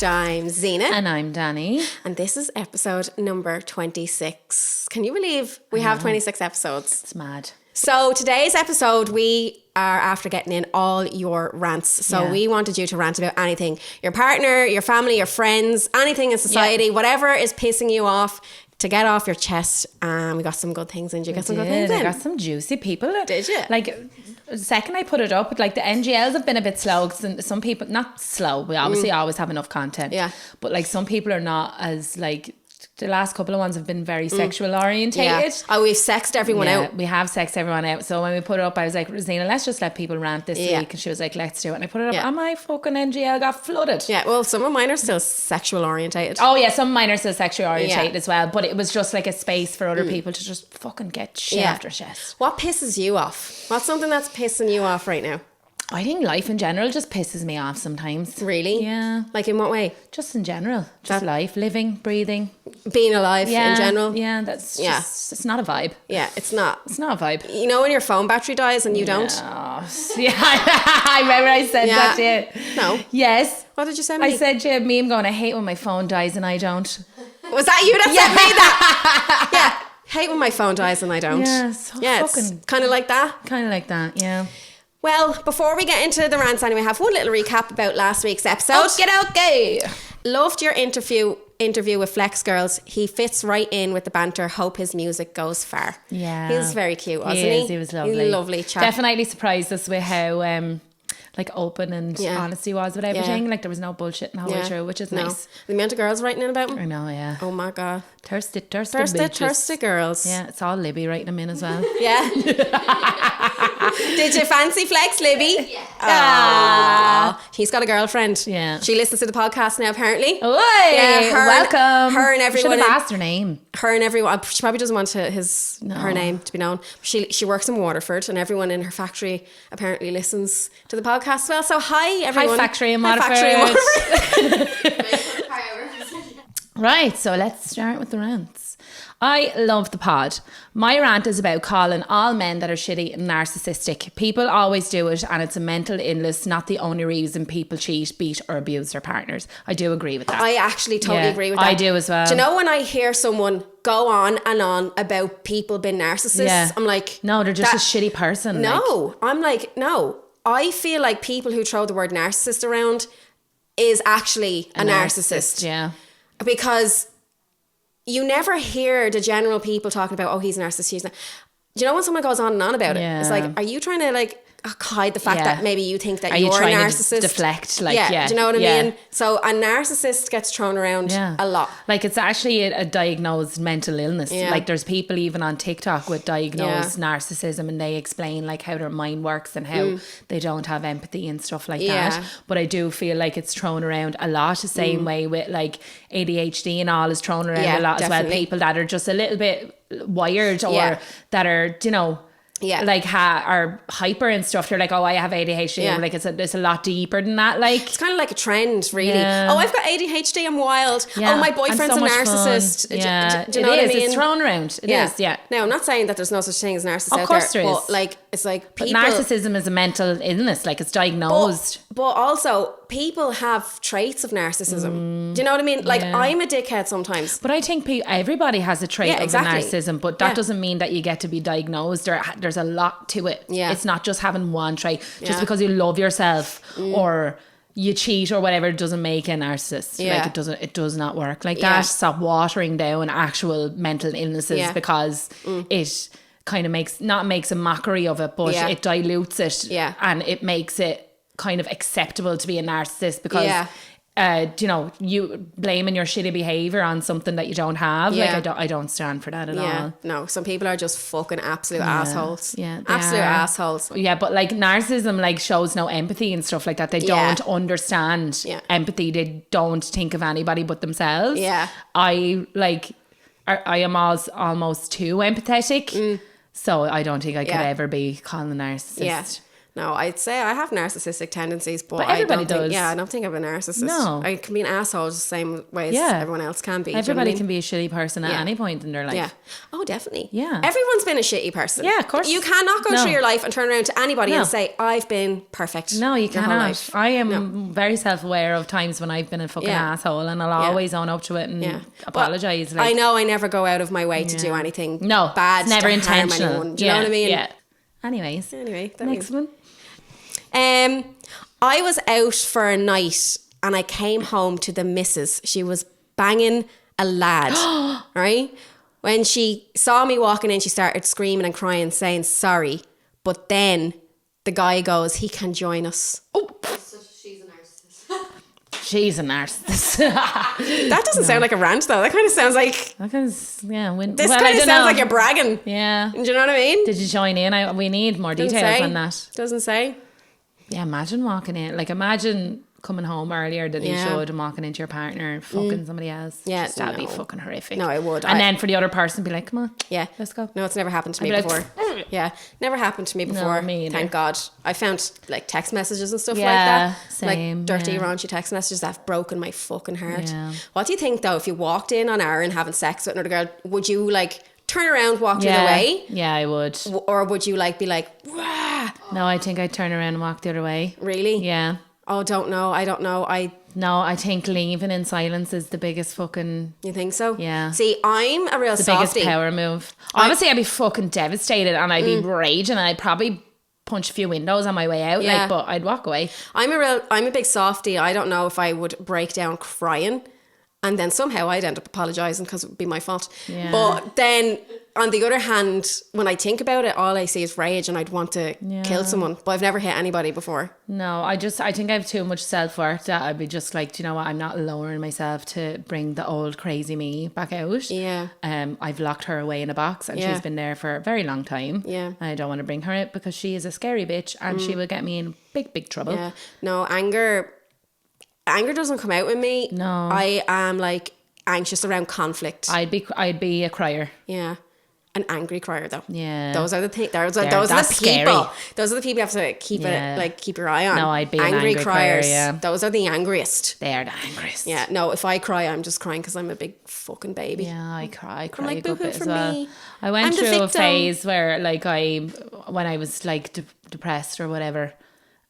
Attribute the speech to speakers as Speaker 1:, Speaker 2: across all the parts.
Speaker 1: I'm Zena.
Speaker 2: And I'm Danny.
Speaker 1: And this is episode number 26. Can you believe we have 26 episodes?
Speaker 2: It's mad.
Speaker 1: So today's episode, we are after getting in all your rants. So we wanted you to rant about anything. Your partner, your family, your friends, anything in society, whatever is pissing you off, to get off your chest. And we got some good things in. Did you get some good things in?
Speaker 2: I got some juicy people.
Speaker 1: Did you?
Speaker 2: Like, the second I put it up, like the NGLs have been a bit slow. Some people, not slow, we obviously always have enough content. Yeah. But like some people are not as like, the last couple of ones have been very sexual orientated.
Speaker 1: Yeah. Oh, we've sexed everyone out.
Speaker 2: We have sexed everyone out. So when we put it up, I was like, Zena, let's just let people rant this week. And she was like, let's do it. And I put it up, and my fucking NGL got flooded.
Speaker 1: Yeah, well, some of mine are still sexual orientated.
Speaker 2: Oh yeah, some of mine are still sexually orientated as well. But it was just like a space for other people to just fucking get shit after chest.
Speaker 1: What pisses you off? What's something that's pissing you off right now?
Speaker 2: I think life in general just pisses me off sometimes.
Speaker 1: Really?
Speaker 2: Yeah.
Speaker 1: Like in what way?
Speaker 2: Just in general. Just life, living, breathing.
Speaker 1: Being alive in general?
Speaker 2: Yeah, that's just, it's not a vibe.
Speaker 1: Yeah, it's not.
Speaker 2: It's not a vibe.
Speaker 1: You know when your phone battery dies and you don't?
Speaker 2: Yeah, I remember I said that to you.
Speaker 1: No.
Speaker 2: Yes.
Speaker 1: What did you say to me?
Speaker 2: I said to you, me, I'm going, I hate when my phone dies and I don't.
Speaker 1: Was that you that said me that? Yeah. Hate when my phone dies and I don't.
Speaker 2: Yeah, so fucking...
Speaker 1: It's kind of like that.
Speaker 2: Kind of like that, yeah.
Speaker 1: Well, before we get into the rants anyway, I have one little recap about last week's episode.
Speaker 2: Okay.
Speaker 1: Loved your interview with Flex Girls. He fits right in with the banter. Hope his music goes far.
Speaker 2: Yeah.
Speaker 1: He was very cute, wasn't he?
Speaker 2: He was lovely.
Speaker 1: He's a lovely chap.
Speaker 2: Definitely surprised us with how like open and honest he was with everything. Like there was no bullshit in the whole way through, which is nice.
Speaker 1: The amount of girls writing in about him.
Speaker 2: I know, yeah.
Speaker 1: Oh my God.
Speaker 2: Thirsty girls.
Speaker 1: Yeah,
Speaker 2: it's all Libby writing them in as well.
Speaker 1: Yeah. Did you fancy Flex, Libby?
Speaker 2: Yeah.
Speaker 1: He's got a girlfriend.
Speaker 2: Yeah.
Speaker 1: She listens to the podcast now, apparently.
Speaker 2: Oi,
Speaker 1: welcome. Her and everyone.
Speaker 2: Should have asked her name.
Speaker 1: Her and everyone. She probably doesn't want her name to be known. She works in Waterford, and everyone in her factory apparently listens to the podcast as well. So hi, everyone.
Speaker 2: Hi, factory in Waterford. Right, so let's start with the rants. I love the pod. My rant is about calling all men that are shitty and narcissistic. People always do it, and it's a mental illness, not the only reason people cheat, beat or abuse their partners. I do agree with that.
Speaker 1: I actually totally agree with that.
Speaker 2: I do as well.
Speaker 1: Do you know when I hear someone go on and on about people being narcissists, I'm like...
Speaker 2: No, they're just a shitty person.
Speaker 1: No, I'm like, no. I feel like people who throw the word narcissist around is actually a narcissist.
Speaker 2: Yeah.
Speaker 1: Because you never hear the general people talking about, oh, he's a narcissist. Do you know when someone goes on and on about it? It's like, are you trying to like hide the fact that maybe you think that you're a narcissist?
Speaker 2: To deflect, like,
Speaker 1: do you know what I mean? So a narcissist gets thrown around a lot.
Speaker 2: Like it's actually a diagnosed mental illness. Like there's people even on TikTok with diagnosed narcissism, and they explain like how their mind works and how they don't have empathy and stuff like that. But I do feel like it's thrown around a lot, the same way with like ADHD and all is thrown around a lot as well. People that are just a little bit wired or that are, you know, like are hyper and stuff. They're like, oh, I have ADHD. Like it's a lot deeper than that. Like
Speaker 1: it's kind of like a trend, really. Oh, I've got ADHD. I'm wild. Oh, my boyfriend's a narcissist.
Speaker 2: Do you know
Speaker 1: what I mean?
Speaker 2: It's thrown around. It is. Yeah.
Speaker 1: Now, I'm not saying that there's no such thing as narcissist
Speaker 2: of course
Speaker 1: out there,
Speaker 2: there is.
Speaker 1: but like it's like people.
Speaker 2: But narcissism is a mental illness. Like it's diagnosed.
Speaker 1: But also, people have traits of narcissism. Do you know what I mean? Like I'm a dickhead sometimes.
Speaker 2: But I think everybody has a trait of narcissism. But that doesn't mean that you get to be diagnosed. There's a lot to it. It's not just having one trait. Just because you love yourself or you cheat or whatever doesn't make a narcissist. Like it does not work like that. Stop watering down actual mental illnesses because it kind of makes a mockery of it, but it dilutes it and it makes it kind of acceptable to be a narcissist because you know, you blaming your shitty behavior on something that you don't have. Like I don't stand for that at all.
Speaker 1: No, some people are just fucking absolute assholes.
Speaker 2: Absolute
Speaker 1: assholes.
Speaker 2: Yeah, but like narcissism like shows no empathy and stuff like that. They don't understand empathy. They don't think of anybody but themselves. I am almost too empathetic. So I don't think I could ever be called a narcissist.
Speaker 1: No, I'd say I have narcissistic tendencies, but
Speaker 2: everybody does.
Speaker 1: I don't think I'm a narcissist.
Speaker 2: No.
Speaker 1: I can be an asshole just the same way as everyone else can be.
Speaker 2: Everybody can be a shitty person at any point in their life.
Speaker 1: Yeah. Oh, definitely.
Speaker 2: Yeah.
Speaker 1: Everyone's been a shitty person.
Speaker 2: Yeah, of course.
Speaker 1: You cannot go through your life and turn around to anybody and say, I've been perfect.
Speaker 2: No, you cannot. I am very self-aware of times when I've been a fucking asshole, and I'll always own up to it and apologise.
Speaker 1: I know I never go out of my way to do anything bad.
Speaker 2: It's never intentional.
Speaker 1: Harm anyone. Do you know what I mean?
Speaker 2: Yeah. Anyway, next one.
Speaker 1: I was out for a night and I came home to the missus. She was banging a lad, right? When she saw me walking in, she started screaming and crying, saying sorry. But then the guy goes, he can join us. Oh. So she's a narcissist.
Speaker 2: She's a narcissist.
Speaker 1: That doesn't sound like a rant though. That kind of sounds like...
Speaker 2: This kind of
Speaker 1: sounds like you're bragging.
Speaker 2: Yeah.
Speaker 1: Do you know what I mean?
Speaker 2: Did you join in? We need more details on that.
Speaker 1: Doesn't say.
Speaker 2: Yeah, imagine walking in. Like, imagine coming home earlier than you should and walking into your partner and fucking somebody else.
Speaker 1: Yeah,
Speaker 2: that'd be fucking horrific.
Speaker 1: No, it would.
Speaker 2: And then for the other person, be like, come on.
Speaker 1: Yeah.
Speaker 2: Let's go.
Speaker 1: No, it's never happened to me before. Yeah, never happened to me before.
Speaker 2: No, me either.
Speaker 1: Thank God. I found like text messages and stuff like
Speaker 2: Yeah,
Speaker 1: that.
Speaker 2: same.
Speaker 1: Like dirty, raunchy text messages that have broken my fucking heart.
Speaker 2: Yeah.
Speaker 1: What do you think though, if you walked in on Aaron having sex with another girl, would you like turn around, walk the other way?
Speaker 2: Yeah, I would.
Speaker 1: Or would you like be like, rah?
Speaker 2: No, I think I'd turn around and walk the other way.
Speaker 1: Really?
Speaker 2: Yeah.
Speaker 1: Oh, don't know. I don't know.
Speaker 2: No, I think leaving in silence is the biggest fucking...
Speaker 1: You think so?
Speaker 2: Yeah.
Speaker 1: See, I'm a real
Speaker 2: the
Speaker 1: softie.
Speaker 2: biggest power move. Obviously, I'd be fucking devastated and I'd be raging and I'd probably punch a few windows on my way out.
Speaker 1: Yeah.
Speaker 2: Like, but I'd walk away.
Speaker 1: I'm a big softie. I don't know if I would break down crying. And then somehow I'd end up apologising because it would be my fault.
Speaker 2: Yeah.
Speaker 1: But then, on the other hand, when I think about it, all I see is rage and I'd want to kill someone. But I've never hit anybody before.
Speaker 2: No, I think I have too much self-worth that I'd be just like, do you know what, I'm not lowering myself to bring the old crazy me back out.
Speaker 1: Yeah.
Speaker 2: I've locked her away in a box and she's been there for a very long time.
Speaker 1: Yeah.
Speaker 2: And I don't want to bring her out because she is a scary bitch and she will get me in big trouble.
Speaker 1: Yeah. No, anger doesn't come out with me.
Speaker 2: No.
Speaker 1: I am like anxious around conflict.
Speaker 2: I'd be a crier.
Speaker 1: Yeah. An angry crier though.
Speaker 2: Yeah.
Speaker 1: Those are the things. Those are the people.
Speaker 2: Scary.
Speaker 1: Those are the people you have to keep your eye on.
Speaker 2: No, I'd be an angry
Speaker 1: criers.
Speaker 2: crier, yeah.
Speaker 1: Those are the angriest.
Speaker 2: They are the angriest.
Speaker 1: Yeah. No, if I cry, I'm just crying because I'm a big fucking baby.
Speaker 2: Yeah, I cry
Speaker 1: I'm like,
Speaker 2: a good
Speaker 1: boo-hoo
Speaker 2: bit
Speaker 1: for
Speaker 2: as well.
Speaker 1: me.
Speaker 2: I went
Speaker 1: I'm the
Speaker 2: through a
Speaker 1: victim.
Speaker 2: phase where like when I was like depressed or whatever,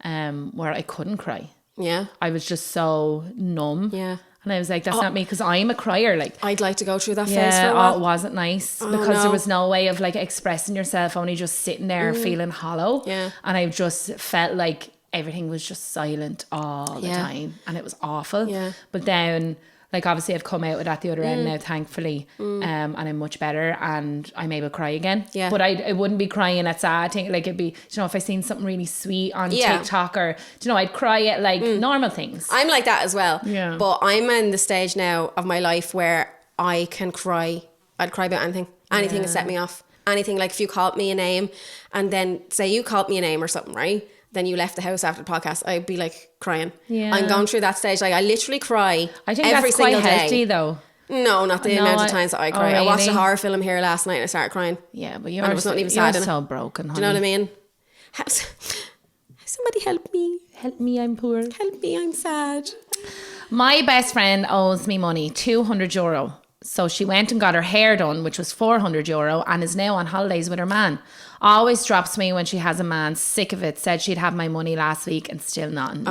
Speaker 2: where I couldn't cry.
Speaker 1: Yeah.
Speaker 2: I was just so numb.
Speaker 1: Yeah.
Speaker 2: And I was like, that's not me because I'm a crier. Like,
Speaker 1: I'd like to go through that phase for a while.
Speaker 2: It wasn't nice because there was no way of like expressing yourself, only just sitting there feeling hollow.
Speaker 1: Yeah.
Speaker 2: And I just felt like everything was just silent all the time and it was awful.
Speaker 1: Yeah.
Speaker 2: But then, like, obviously I've come out with at the other end now, thankfully, and I'm much better and I'm able to cry again.
Speaker 1: Yeah.
Speaker 2: But I wouldn't be crying at sad thing. Like, it'd be, you know, if I seen something really sweet on TikTok or, you know, I'd cry at like normal things.
Speaker 1: I'm like that as well.
Speaker 2: Yeah.
Speaker 1: But I'm in the stage now of my life where I can cry. I'd cry about anything. Anything to set me off. Anything, like if you called me a name and then say you called me a name or something, right? Then you left the house after the podcast, I'd be like crying.
Speaker 2: Yeah.
Speaker 1: I'm going through that stage. Like I literally cry
Speaker 2: I think
Speaker 1: every
Speaker 2: that's quite
Speaker 1: single
Speaker 2: healthy
Speaker 1: day.
Speaker 2: though.
Speaker 1: No, not the amount of times that I cry.
Speaker 2: Really?
Speaker 1: I watched a horror film here last night and I started crying.
Speaker 2: Yeah, but
Speaker 1: And it was not even sad.
Speaker 2: so broken, honey.
Speaker 1: Do you know what I mean? Somebody help me.
Speaker 2: Help me, I'm poor.
Speaker 1: Help me, I'm sad.
Speaker 2: My best friend owes me money, €200. So she went and got her hair done, which was €400, and is now on holidays with her man. Always drops me when she has a man. Sick of it. Said she'd have my money last week and still not. Nah.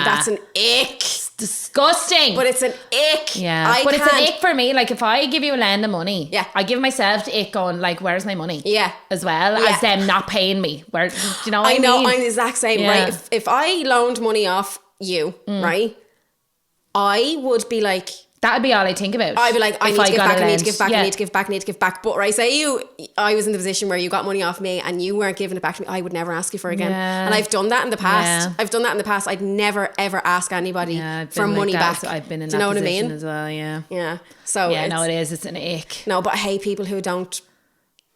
Speaker 1: Oh, that's an ick.
Speaker 2: It's disgusting.
Speaker 1: But it's an ick.
Speaker 2: Yeah. But it's an ick for me. Like if I give you a lend of money, I give myself the ick going like, where's my money?
Speaker 1: Yeah.
Speaker 2: As well as them not paying me. Where, do you know what I mean?
Speaker 1: know, I'm the exact same,
Speaker 2: Yeah.
Speaker 1: right? If I loaned money off you, right, I would be like...
Speaker 2: That'd be all I think about.
Speaker 1: I'd be like, I need to give back, I need to give back,
Speaker 2: Yeah.
Speaker 1: I need to give back, I need to give back. But right, say I was in the position where you got money off me and you weren't giving it back to me, I would never ask you for it again.
Speaker 2: Yeah.
Speaker 1: And I've done that in the past.
Speaker 2: Yeah.
Speaker 1: I've done that in the past. I'd never ever ask anybody for money back.
Speaker 2: I've been in
Speaker 1: Do you
Speaker 2: that
Speaker 1: know what I
Speaker 2: position
Speaker 1: mean?
Speaker 2: as well, yeah.
Speaker 1: Yeah. So
Speaker 2: yeah, no, it is. It's an ick.
Speaker 1: No, but I hate people who don't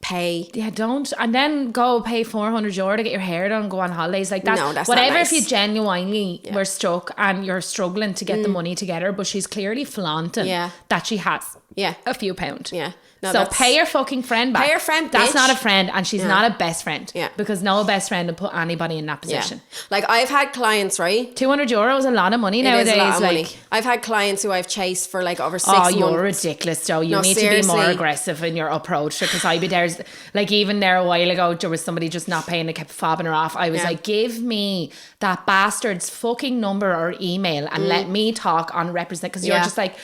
Speaker 1: pay.
Speaker 2: Yeah, don't. And then go pay €400 to get your hair done and go on holidays like that.
Speaker 1: No, that's
Speaker 2: whatever
Speaker 1: not nice.
Speaker 2: if you genuinely were stuck and you're struggling to get the money together, but she's clearly flaunting that she has a few pound.
Speaker 1: Yeah. No,
Speaker 2: so pay your fucking friend back.
Speaker 1: Pay your friend,
Speaker 2: That's
Speaker 1: bitch.
Speaker 2: not a friend, and she's not a best friend.
Speaker 1: Yeah.
Speaker 2: Because no best friend will put anybody in that position.
Speaker 1: Yeah. Like, I've had clients, right?
Speaker 2: €200 is a lot of money nowadays.
Speaker 1: It is a lot of
Speaker 2: like,
Speaker 1: money. I've had clients who I've chased for like over 6 months.
Speaker 2: Oh, you're ridiculous, Joe. You need to be more aggressive in your approach, because I'd be there. Like, even there a while ago, there was somebody just not paying and kept fobbing her off. I was like, give me that bastard's fucking number or email and let me talk on represent, because you're just like,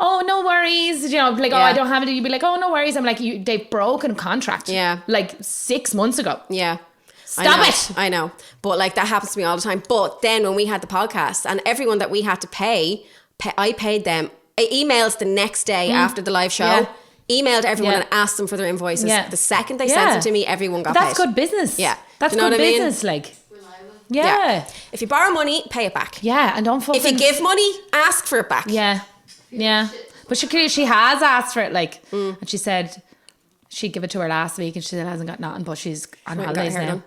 Speaker 2: oh, no worries, you know, like, oh, I don't have it. You'd be like, oh, no worries. I'm like, they've broken contract.
Speaker 1: Yeah.
Speaker 2: Like 6 months ago.
Speaker 1: Yeah.
Speaker 2: Stop it.
Speaker 1: I know. But like, that happens to me all the time. But then when we had the podcast and everyone that we had to pay I paid them. I emailed the next day after the live show. Emailed everyone and asked them for their invoices. The second they sent them to me, everyone got paid.
Speaker 2: That's good business.
Speaker 1: Yeah.
Speaker 2: That's good business, like. Yeah.
Speaker 1: If you borrow money, pay it back.
Speaker 2: Yeah, and don't fucking...
Speaker 1: If you give money, ask for it back.
Speaker 2: Yeah. Yeah. But she has asked for it, like, and she said she'd give it to her last week and she still hasn't got nothing, but she's on holidays now.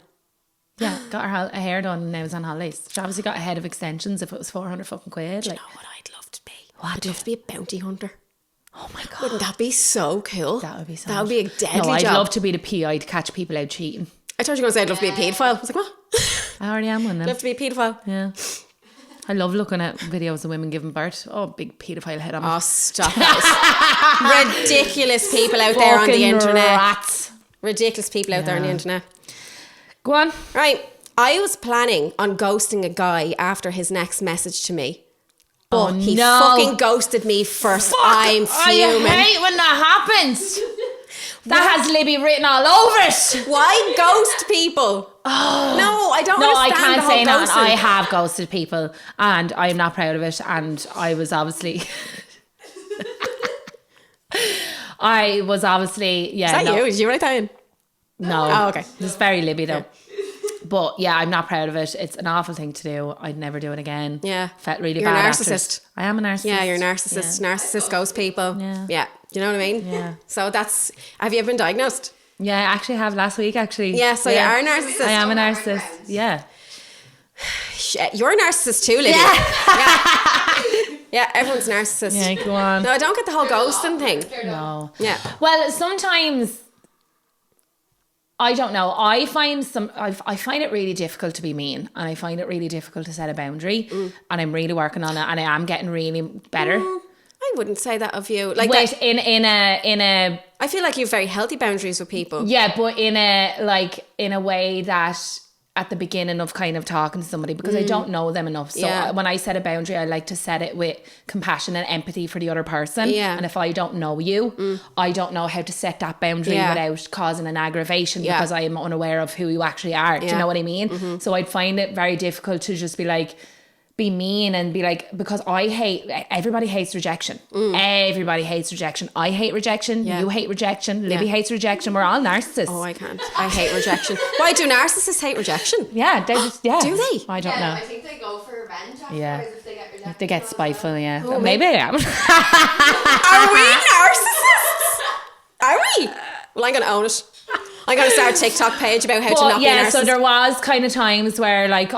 Speaker 2: Yeah, got her hair done and now is on holidays. She obviously got ahead of extensions if it was 400 fucking quid.
Speaker 1: Do you know what I'd love to be? I'd love to be a bounty hunter. Oh my God. Wouldn't that be so cool?
Speaker 2: That would be so
Speaker 1: That would be a deadly job.
Speaker 2: I'd love to be the PI to catch people out cheating.
Speaker 1: I thought you were going to say I'd love to be a paedophile. I was like, what?
Speaker 2: I already am one then.
Speaker 1: I'd love to be a paedophile.
Speaker 2: Yeah. I love looking at videos of women giving birth. Oh, big paedophile head on me.
Speaker 1: Oh, stop it. Ridiculous people out there on the internet.
Speaker 2: Rats.
Speaker 1: Ridiculous people out there on the internet.
Speaker 2: Go on.
Speaker 1: Right. I was planning on ghosting a guy after his next message to me. But he fucking ghosted me first. I'm fuming.
Speaker 2: I hate when that happens. That has Libby written all over it.
Speaker 1: Why ghost people? Oh. No, I don't understand.
Speaker 2: No, I can't say that.
Speaker 1: Ghosting.
Speaker 2: I have ghosted people and I am not proud of it. And I was obviously... I was obviously... Yeah,
Speaker 1: is that you? Did you write that in?
Speaker 2: No.
Speaker 1: Oh, okay.
Speaker 2: It's very Libby though. But yeah, I'm not proud of it. It's an awful thing to do. I'd never do it again.
Speaker 1: Yeah.
Speaker 2: Felt really
Speaker 1: You're
Speaker 2: bad.
Speaker 1: You're a narcissist.
Speaker 2: I am a narcissist.
Speaker 1: Yeah, you're a narcissist. Yeah. Narcissist ghost people.
Speaker 2: Yeah.
Speaker 1: Yeah. Do you know what I mean?
Speaker 2: Yeah.
Speaker 1: So that's... Have you ever been diagnosed?
Speaker 2: Yeah, I actually have last week, actually.
Speaker 1: Yeah, so you are a narcissist.
Speaker 2: I am a narcissist. Yeah.
Speaker 1: Shit, you're a narcissist too, Lydia. Yeah. Yeah, everyone's a narcissist.
Speaker 2: Yeah, go on.
Speaker 1: No, I don't get the whole ghosting thing.
Speaker 2: No.
Speaker 1: Yeah.
Speaker 2: Well, sometimes... I don't know. I find it really difficult to be mean, and I find it really difficult to set a boundary, and I'm really working on it, and I am getting really better.
Speaker 1: I wouldn't say that of you. Like
Speaker 2: in a.
Speaker 1: I feel like you have very healthy boundaries with people.
Speaker 2: Yeah, but in a way that at the beginning of kind of talking to somebody, because I don't know them enough. So when I set a boundary, I like to set it with compassion and empathy for the other person. Yeah. And if I don't know you, I don't know how to set that boundary without causing an aggravation because I am unaware of who you actually are. Do you know what I mean? Mm-hmm. So I'd find it very difficult to just be mean and be like, because everybody hates rejection. Everybody hates rejection. I hate rejection. You hate rejection. Libby hates rejection. We're all narcissists.
Speaker 1: Oh, I can't. I hate rejection. Why do narcissists hate rejection?
Speaker 2: Yeah, they just,
Speaker 1: Do they?
Speaker 2: I don't know.
Speaker 3: I think they go for revenge afterwards if they get rejected.
Speaker 2: They get spiteful, yeah. Oh, maybe I am.
Speaker 1: Are we narcissists? Are we? Well, I'm going to own it. I'm going to start a TikTok page about how to not be a narcissist.
Speaker 2: So there was kind of times where I've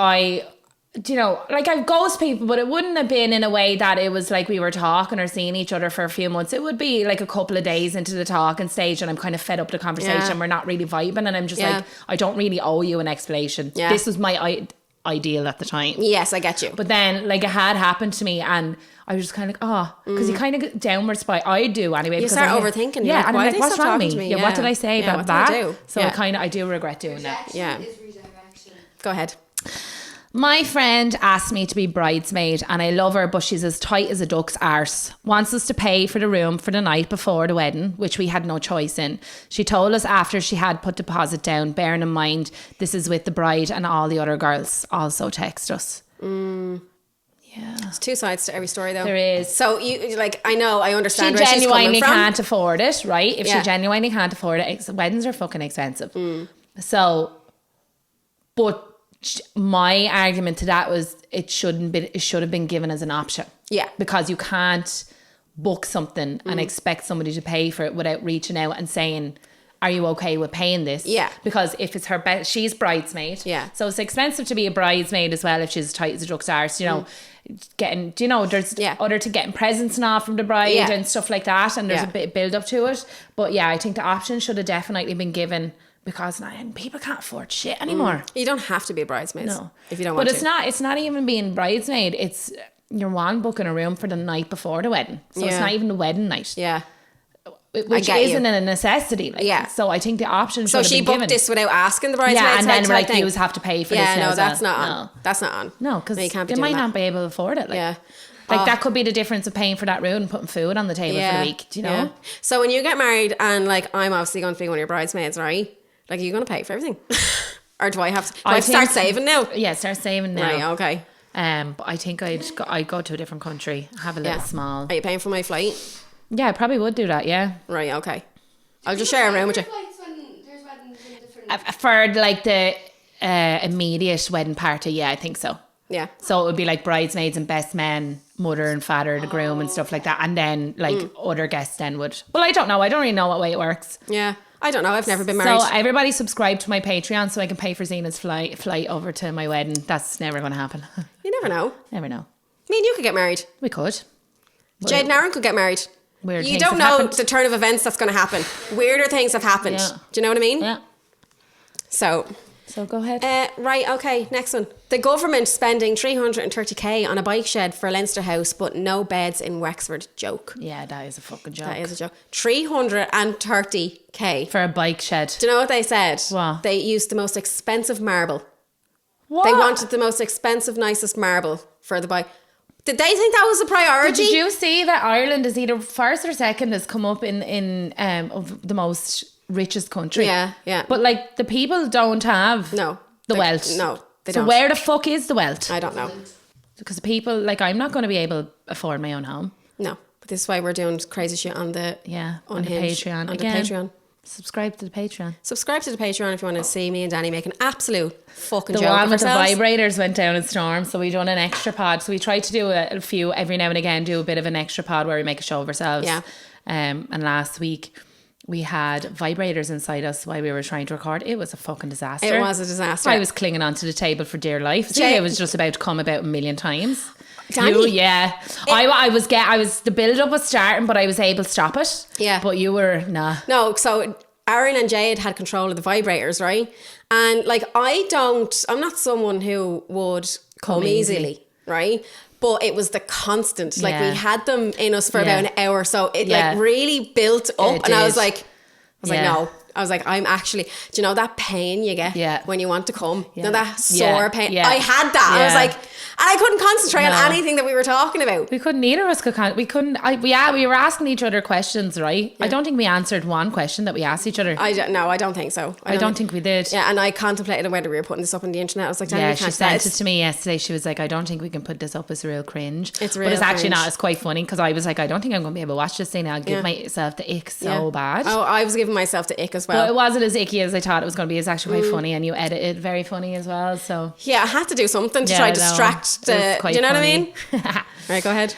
Speaker 2: ghost people, but it wouldn't have been in a way that it was like we were talking or seeing each other for a few months. It would be like a couple of days into the talking stage and I'm kind of fed up with the conversation. We're not really vibing and I'm just like, I don't really owe you an explanation. This was my ideal at the time.
Speaker 1: Yes, I get you.
Speaker 2: But then like it had happened to me and I was just kind of like, because you kind of get downward spiral. I do anyway.
Speaker 1: You start overthinking.
Speaker 2: Yeah,
Speaker 1: like,
Speaker 2: and I'm like, what's wrong with me? Yeah, what did I say about that? So I do regret doing that.
Speaker 1: Yeah. Go ahead.
Speaker 2: My friend asked me to be bridesmaid and I love her, but she's as tight as a duck's arse. Wants us to pay for the room for the night before the wedding, which we had no choice in. She told us after she had put deposit down, bearing in mind this is with the bride and all the other girls also text us. Yeah.
Speaker 1: There's two sides to every story though.
Speaker 2: There is.
Speaker 1: So you I understand
Speaker 2: she
Speaker 1: where she's coming from.
Speaker 2: genuinely can't afford it, right? If she genuinely can't afford it, weddings are fucking expensive. So, but my argument to that was it should have been given as an option. Yeah. Because you can't book something and expect somebody to pay for it without reaching out and saying, are you okay with paying this?
Speaker 1: Yeah.
Speaker 2: Because if it's her she's bridesmaid.
Speaker 1: Yeah.
Speaker 2: So it's expensive to be a bridesmaid as well if she's as tight as a duck's arse, you know. Getting, do you know, there's other to getting presents and all from the bride and stuff like that, and there's a bit of build up to it. But yeah, I think the option should have definitely been given, because people can't afford shit anymore.
Speaker 1: You don't have to be a bridesmaid. No. If you don't
Speaker 2: want
Speaker 1: to.
Speaker 2: But it's not even being bridesmaid, it's you're booking a room for the night before the wedding. So it's not even the wedding night.
Speaker 1: Yeah.
Speaker 2: Which isn't a necessity. So I think the option should have been given. So she booked
Speaker 1: this without asking the bridesmaids.
Speaker 2: Yeah, and then like you have to pay for this.
Speaker 1: Yeah, no, that's not on. That's not on.
Speaker 2: No, because they might not be able to afford it. Like that could be the difference of paying for that room and putting food on the table for the week. Do you know? Yeah.
Speaker 1: So when you get married, and like I'm obviously going to be one of your bridesmaids, right? Like, are you going to pay for everything, or do I have to? I start saving now.
Speaker 2: Yeah, start saving now.
Speaker 1: Right. Okay.
Speaker 2: But I think I'd go to a different country, have a little small.
Speaker 1: Are you paying for my flight?
Speaker 2: Yeah, I probably would do that. Yeah.
Speaker 1: Right. Okay. I'll just share a room with you.
Speaker 2: For like the immediate wedding party, yeah, I think so.
Speaker 1: Yeah.
Speaker 2: So it would be like bridesmaids and best men, mother and father, the groom and stuff like that. And then like other guests then would. Well, I don't know. I don't really know what way it works.
Speaker 1: Yeah. I don't know. I've never been married.
Speaker 2: So everybody subscribe to my Patreon so I can pay for Zena's flight over to my wedding. That's never going to happen.
Speaker 1: You never know.
Speaker 2: Never know.
Speaker 1: Me and you could get married.
Speaker 2: We could.
Speaker 1: Jade and Aaron could get married.
Speaker 2: Weird
Speaker 1: you don't know the turn of events that's going to happen. Weirder things have happened.
Speaker 2: Yeah.
Speaker 1: Do you know what I mean?
Speaker 2: Yeah.
Speaker 1: So
Speaker 2: go ahead.
Speaker 1: Right, okay, next one. The government spending 330k on a bike shed for Leinster House, but no beds in Wexford. Joke.
Speaker 2: Yeah, that is a fucking joke.
Speaker 1: That is a joke. 330k.
Speaker 2: For a bike shed.
Speaker 1: Do you know what they said?
Speaker 2: What?
Speaker 1: They used the most expensive marble.
Speaker 2: What?
Speaker 1: They wanted the most expensive, nicest marble for the bike. Did they think that was a priority?
Speaker 2: Did you see that Ireland is either first or second has come up in of the most richest country?
Speaker 1: Yeah.
Speaker 2: But like the people don't have the wealth.
Speaker 1: No, they
Speaker 2: don't. So where the fuck is the wealth?
Speaker 1: I don't know.
Speaker 2: Because people, like, I'm not going to be able to afford my own home.
Speaker 1: No, but this is why we're doing crazy shit on the
Speaker 2: on the Patreon.
Speaker 1: On the Patreon.
Speaker 2: Subscribe to the Patreon.
Speaker 1: Subscribe to the Patreon if you want to see me and Danny make an absolute fucking joke
Speaker 2: of ourselves.
Speaker 1: The
Speaker 2: Vibrators went down in storm, so we done an extra pod. So we try to do a few every now and again, do a bit of an extra pod where we make a show of ourselves.
Speaker 1: Yeah.
Speaker 2: And last week we had vibrators inside us while we were trying to record. It was a fucking disaster.
Speaker 1: It was a disaster.
Speaker 2: I was clinging onto the table for dear life. It was just about to come about a million times.
Speaker 1: Danny?
Speaker 2: I was the build up was starting, but I was able to stop it.
Speaker 1: Yeah.
Speaker 2: But you were
Speaker 1: No, so Aaron and Jade had control of the vibrators, right? And like I'm not someone who would come easily, right? But it was the constant. Like we had them in us for about an hour, so it like really built up, and I was like no. I was like, I'm actually, do you know that pain you get when you want to come? You know that sore pain? I had that. I was like, and I couldn't concentrate on anything that we were talking about.
Speaker 2: We couldn't, either of us could. We couldn't. We were asking each other questions, right? Yeah. I don't think we answered one question that we asked each other.
Speaker 1: I don't think so.
Speaker 2: I don't think we did.
Speaker 1: Yeah, and I contemplated whether we were putting this up on the internet. I was like,
Speaker 2: she sent it to me yesterday. She was like, I don't think we can put this up. It's real cringe.
Speaker 1: It's real,
Speaker 2: but it's actually
Speaker 1: cringe.
Speaker 2: not. It's quite funny because I was like, I don't think I'm going to be able to watch this thing. I'll give myself the ick so bad.
Speaker 1: Oh, I was giving myself the ick as well.
Speaker 2: But it wasn't as icky as I thought it was going to be. It's actually quite funny, and you edit it very funny as well. So
Speaker 1: yeah, I had to do something to try to distract the. Do you know what I mean? Right, go ahead.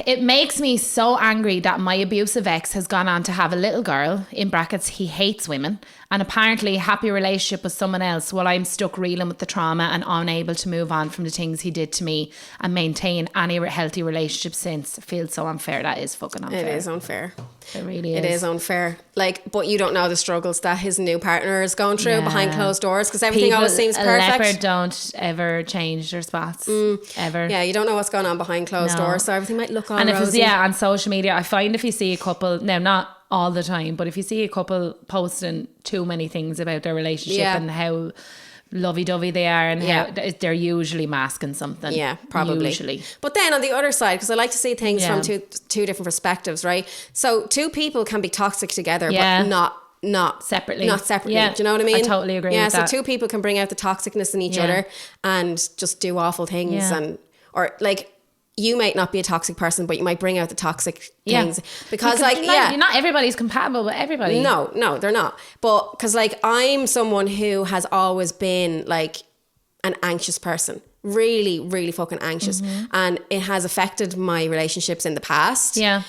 Speaker 2: It makes me so angry that my abusive ex has gone on to have a little girl, in brackets, he hates women, and apparently a happy relationship with someone else, while I'm stuck reeling with the trauma and unable to move on from the things he did to me and maintain any healthy relationship since. It feels so unfair. That is fucking unfair.
Speaker 1: It is unfair.
Speaker 2: It really is.
Speaker 1: It is unfair. Like, but you don't know the struggles that his new partner is going through behind closed doors, because everything always seems perfect.
Speaker 2: Leopard don't ever change their spots. Ever.
Speaker 1: Yeah, you don't know what's going on behind closed doors, so everything might look all
Speaker 2: and
Speaker 1: rosy.
Speaker 2: On social media, I find if you see a couple, now not all the time, but if you see a couple posting too many things about their relationship and how lovey-dovey they are, and how they're usually masking something. Yeah,
Speaker 1: probably.
Speaker 2: Usually.
Speaker 1: But then on the other side, because I like to see things from two different perspectives, right? So two people can be toxic together, but not separately. Not separately.
Speaker 2: Yeah.
Speaker 1: Do you know what I mean?
Speaker 2: I totally agree with that.
Speaker 1: Yeah, so two people can bring out the toxicness in each other and just do awful things, or like, you might not be a toxic person, but you might bring out the toxic things, because
Speaker 2: not everybody's compatible with everybody.
Speaker 1: No, they're not. But because like I'm someone who has always been like an anxious person, really, really fucking anxious, and it has affected my relationships in the past. Yeah.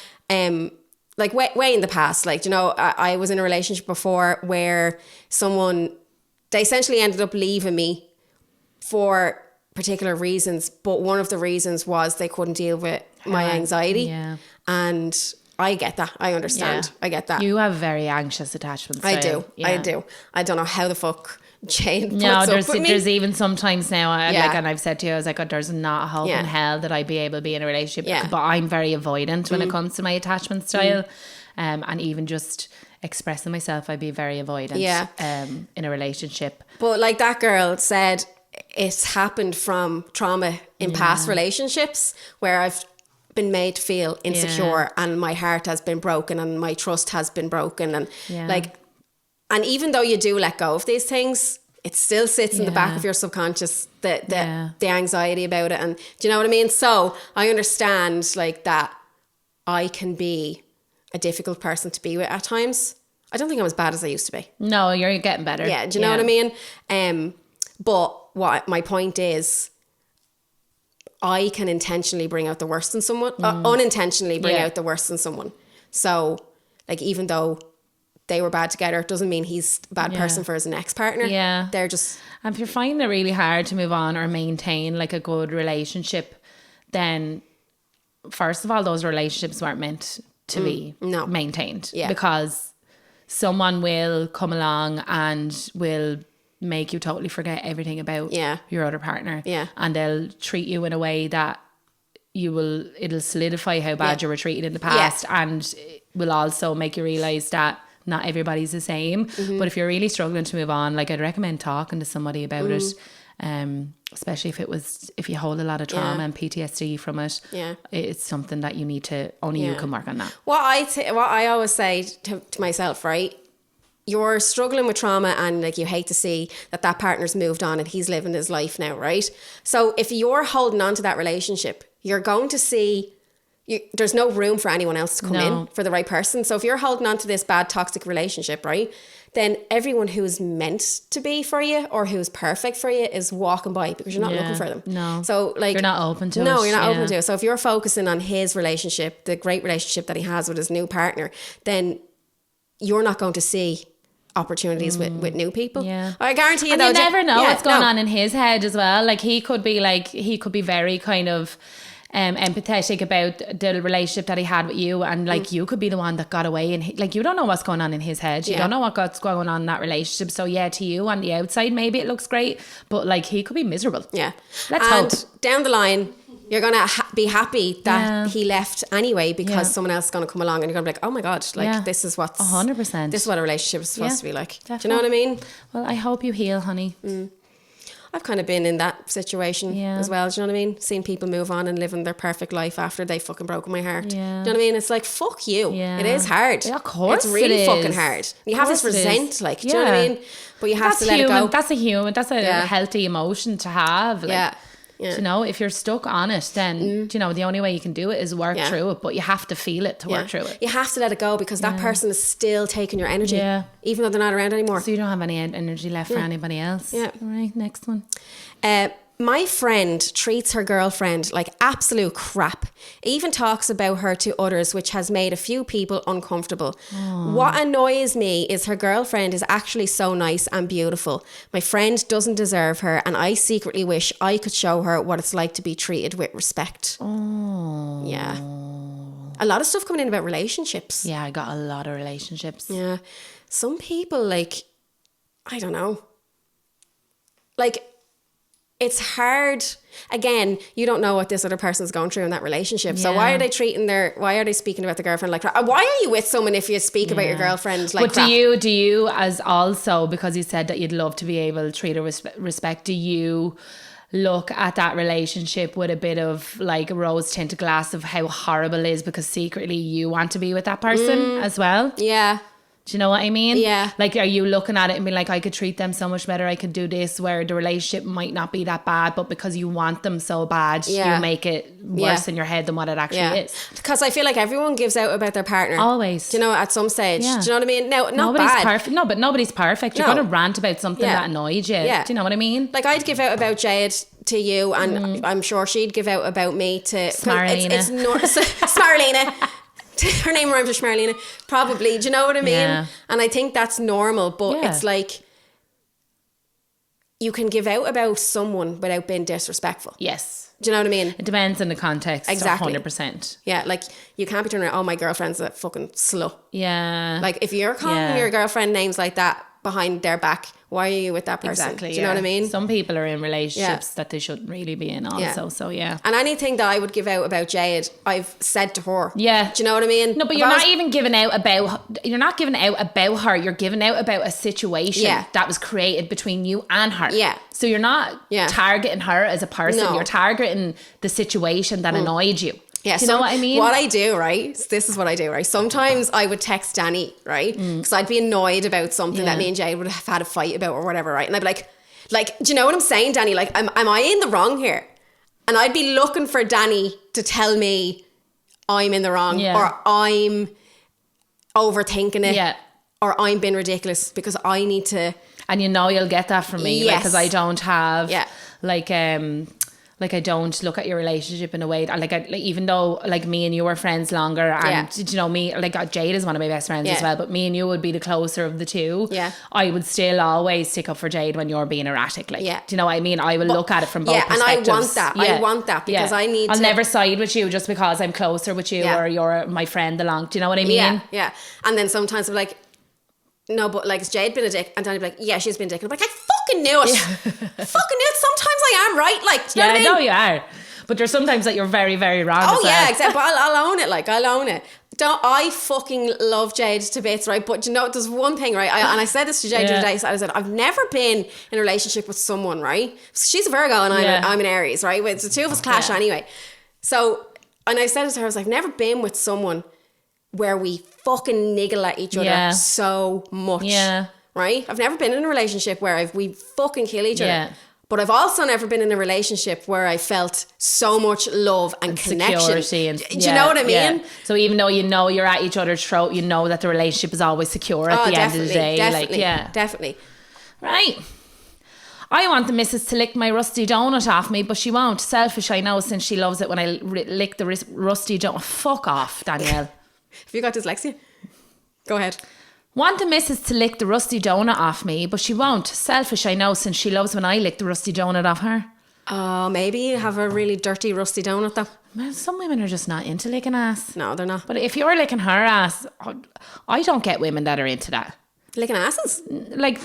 Speaker 1: like way in the past, like, you know, I was in a relationship before where they essentially ended up leaving me for particular reasons, but one of the reasons was they couldn't deal with my anxiety.
Speaker 2: Yeah.
Speaker 1: And I get that. I understand. I get that.
Speaker 2: You have very anxious attachment style.
Speaker 1: I do. Yeah. I do. I don't know how the fuck Jane puts
Speaker 2: there's
Speaker 1: up with me.
Speaker 2: There's even sometimes now, like, and I've said to you, I was like, there's not a hope in hell that I'd be able to be in a relationship. Yeah. But I'm very avoidant when it comes to my attachment style. And even just expressing myself, I'd be very avoidant in a relationship. But
Speaker 1: like that girl said, it's happened from trauma in past relationships where I've been made to feel insecure and my heart has been broken and my trust has been broken, and like, and even though you do let go of these things, it still sits in the back of your subconscious, the anxiety about it. And do you know what I mean? So I understand like that I can be a difficult person to be with at times. I don't think I'm as bad as I used to be.
Speaker 2: No, you're getting better.
Speaker 1: Yeah, do you know what I mean? But what my point is, I can intentionally bring out the worst in someone, unintentionally bring out the worst in someone. So, like, even though they were bad together, it doesn't mean he's a bad person for his next partner. Yeah. They're just...
Speaker 2: And if you're finding it really hard to move on or maintain, like, a good relationship, then, first of all, those relationships weren't meant to be maintained. Yeah. Because someone will come along and will make you totally forget everything about your other partner. Yeah. And they'll treat you in a way that it'll solidify how bad you were treated in the past, and it will also make you realise that not everybody's the same. But if you're really struggling to move on, like, I'd recommend talking to somebody about it. Especially if you hold a lot of trauma and PTSD from it, it's something that you need to, only you can work on that.
Speaker 1: What I always say to myself, right? You're struggling with trauma and like you hate to see that partner's moved on and he's living his life now, right? So if you're holding on to that relationship, you're going to see there's no room for anyone else to come in for the right person. So if you're holding on to this bad toxic relationship, right, then everyone who's meant to be for you or who's perfect for you is walking by because you're not looking for them.
Speaker 2: No.
Speaker 1: So like
Speaker 2: you're not open to it.
Speaker 1: No, you're not open to it. So if you're focusing on his relationship, the great relationship that he has with his new partner, then you're not going to see opportunities with new people. Yeah. I guarantee you,
Speaker 2: and
Speaker 1: though,
Speaker 2: you never know what's going on in his head as well. Like he could be very kind of empathetic about the relationship that he had with you, and like you could be the one that got away, and like you don't know what's going on in his head. You don't know what's going on in that relationship. So to you on the outside maybe it looks great, but like he could be miserable. Let's hope
Speaker 1: down the line you're gonna be happy that he left anyway, because someone else is gonna come along and you're gonna be like, oh my god, like this is what's
Speaker 2: 100%.
Speaker 1: This is what a relationship is supposed to be like. Definitely. Do you know what I mean?
Speaker 2: Well, I hope you heal, honey.
Speaker 1: I've kind of been in that situation as well. Do you know what I mean? Seeing people move on and living their perfect life after they fucking broken my heart. Do you know what I mean? It's like, fuck you. It is hard.
Speaker 2: Yeah, of course
Speaker 1: it's really fucking hard. You have this resent, like, do you know what I mean? But you have to let it go.
Speaker 2: That's a healthy emotion to have. Like, you know, if you're stuck on it, then you know the only way you can do it is work through it, but you have to feel it to work through it.
Speaker 1: You have to let it go, because that person is still taking your energy, even though they're not around anymore.
Speaker 2: So you don't have any energy left for anybody else. All right, next one.
Speaker 1: My friend treats her girlfriend like absolute crap. Even talks about her to others, which has made a few people uncomfortable. What annoys me is her girlfriend is actually so nice and beautiful. My friend doesn't deserve her, and I secretly wish I could show her what it's like to be treated with respect. Yeah. A lot of stuff coming in about relationships.
Speaker 2: Yeah, I got a lot of relationships.
Speaker 1: Yeah. Some people, like, I don't know. Like, it's hard. Again, you don't know what this other person's going through in that relationship. So why are they speaking about the girlfriend like crap? Why are you with someone if you speak about your girlfriend like crap?
Speaker 2: But do you as also, because you said that you'd love to be able to treat her with respect, do you look at that relationship with a bit of like a rose tinted glass of how horrible it is, because secretly you want to be with that person as well? Yeah. Do you know what I mean? Yeah. Like, are you looking at it and being like, I could treat them so much better, I could do this, where the relationship might not be that bad, but because you want them so bad, you make it worse in your head than what it actually is.
Speaker 1: Because I feel like everyone gives out about their partner.
Speaker 2: Always.
Speaker 1: Do you know, at some stage. Do you know what I mean? Now,
Speaker 2: nobody's perfect. No, but nobody's perfect. You're going to rant about something that annoyed you. Yeah. Do you know what I mean?
Speaker 1: Like, I'd give out about Jade to you, and I'm sure she'd give out about me to...
Speaker 2: Smarlena.
Speaker 1: Smarlena. her name rhymes with Schmarlina. Probably. Do you know what I mean?
Speaker 2: Yeah.
Speaker 1: And I think that's normal, but it's like you can give out about someone without being disrespectful.
Speaker 2: Yes.
Speaker 1: Do you know what I mean?
Speaker 2: It depends on the context.
Speaker 1: Exactly.
Speaker 2: 100%.
Speaker 1: Yeah, like you can't be turning around, oh, my girlfriend's a fucking slut.
Speaker 2: Yeah.
Speaker 1: Like if you're calling your girlfriend names like that behind their back, why are you with that person?
Speaker 2: Exactly.
Speaker 1: Do you know what I mean?
Speaker 2: Some people are in relationships that they shouldn't really be in also. So yeah.
Speaker 1: And anything that I would give out about Jade, I've said to her.
Speaker 2: Yeah.
Speaker 1: Do you know what I mean?
Speaker 2: No, but you're not even giving out about, you're not giving out about her. You're giving out about a situation that was created between you and her.
Speaker 1: Yeah.
Speaker 2: So you're not targeting her as a person. No. You're targeting the situation that annoyed you.
Speaker 1: Yeah,
Speaker 2: do you know what I mean?
Speaker 1: What I do, right? This is what I do, right? Sometimes I would text Danny, right? Because I'd be annoyed about something that me and Jade would have had a fight about or whatever, right? And I'd be like, do you know what I'm saying, Danny? Like, am I in the wrong here? And I'd be looking for Danny to tell me I'm in the wrong or I'm overthinking it or I'm being ridiculous because I need to...
Speaker 2: And you know you'll get that from me because I don't have like I don't look at your relationship in a way that, like even though like me and you were friends longer and you know me, like Jade is one of my best friends as well, but me and you would be the closer of the two. I would still always stick up for Jade when you're being erratic, like do you know what I mean? I will look at it from both perspectives.
Speaker 1: And I want that because I need
Speaker 2: I'll never side with you just because I'm closer with you or you're my friend along, do you know what I mean?
Speaker 1: Yeah. And then sometimes I'm like, no, but like, has Jade been a dick? And Danny'd be like, yeah, she's been a dick. And I'm like, I fucking knew it. Fucking knew it. Sometimes I am right. Like, do you know what I mean?
Speaker 2: No, you are. But there's sometimes that you're very, very wrong.
Speaker 1: Oh, yeah, exactly. But I'll own it. Like, I'll own it. I fucking love Jade to bits, right? But you know, there's one thing, right? And I said this to Jade the other day. So I said, I've never been in a relationship with someone, right? She's a Virgo and I'm an Aries, right? The two of us clash anyway. So, and I said it to her, I was like, never been with someone where we fucking niggle at each other so much. Yeah. Right? I've never been in a relationship where we fucking kill each other. But I've also never been in a relationship where I felt so much love and connection.
Speaker 2: Security.
Speaker 1: Do you know what I mean?
Speaker 2: Yeah. So even though you know you're at each other's throat, you know that the relationship is always secure at the end of the day.
Speaker 1: Definitely.
Speaker 2: Right. I want the missus to lick my rusty donut off me, but she won't. Selfish, I know, since she loves it when I lick the rusty donut. Fuck off, Danielle.
Speaker 1: Have you got dyslexia? Go ahead.
Speaker 2: Want the missus to lick the rusty donut off me, but she won't. Selfish, I know, since she loves when I lick the rusty donut off her.
Speaker 1: Oh, maybe you have a really dirty rusty donut though.
Speaker 2: Well, some women are just not into licking ass.
Speaker 1: No, they're not.
Speaker 2: But if you're licking her ass, I don't get women that are into that.
Speaker 1: Licking asses?
Speaker 2: Like,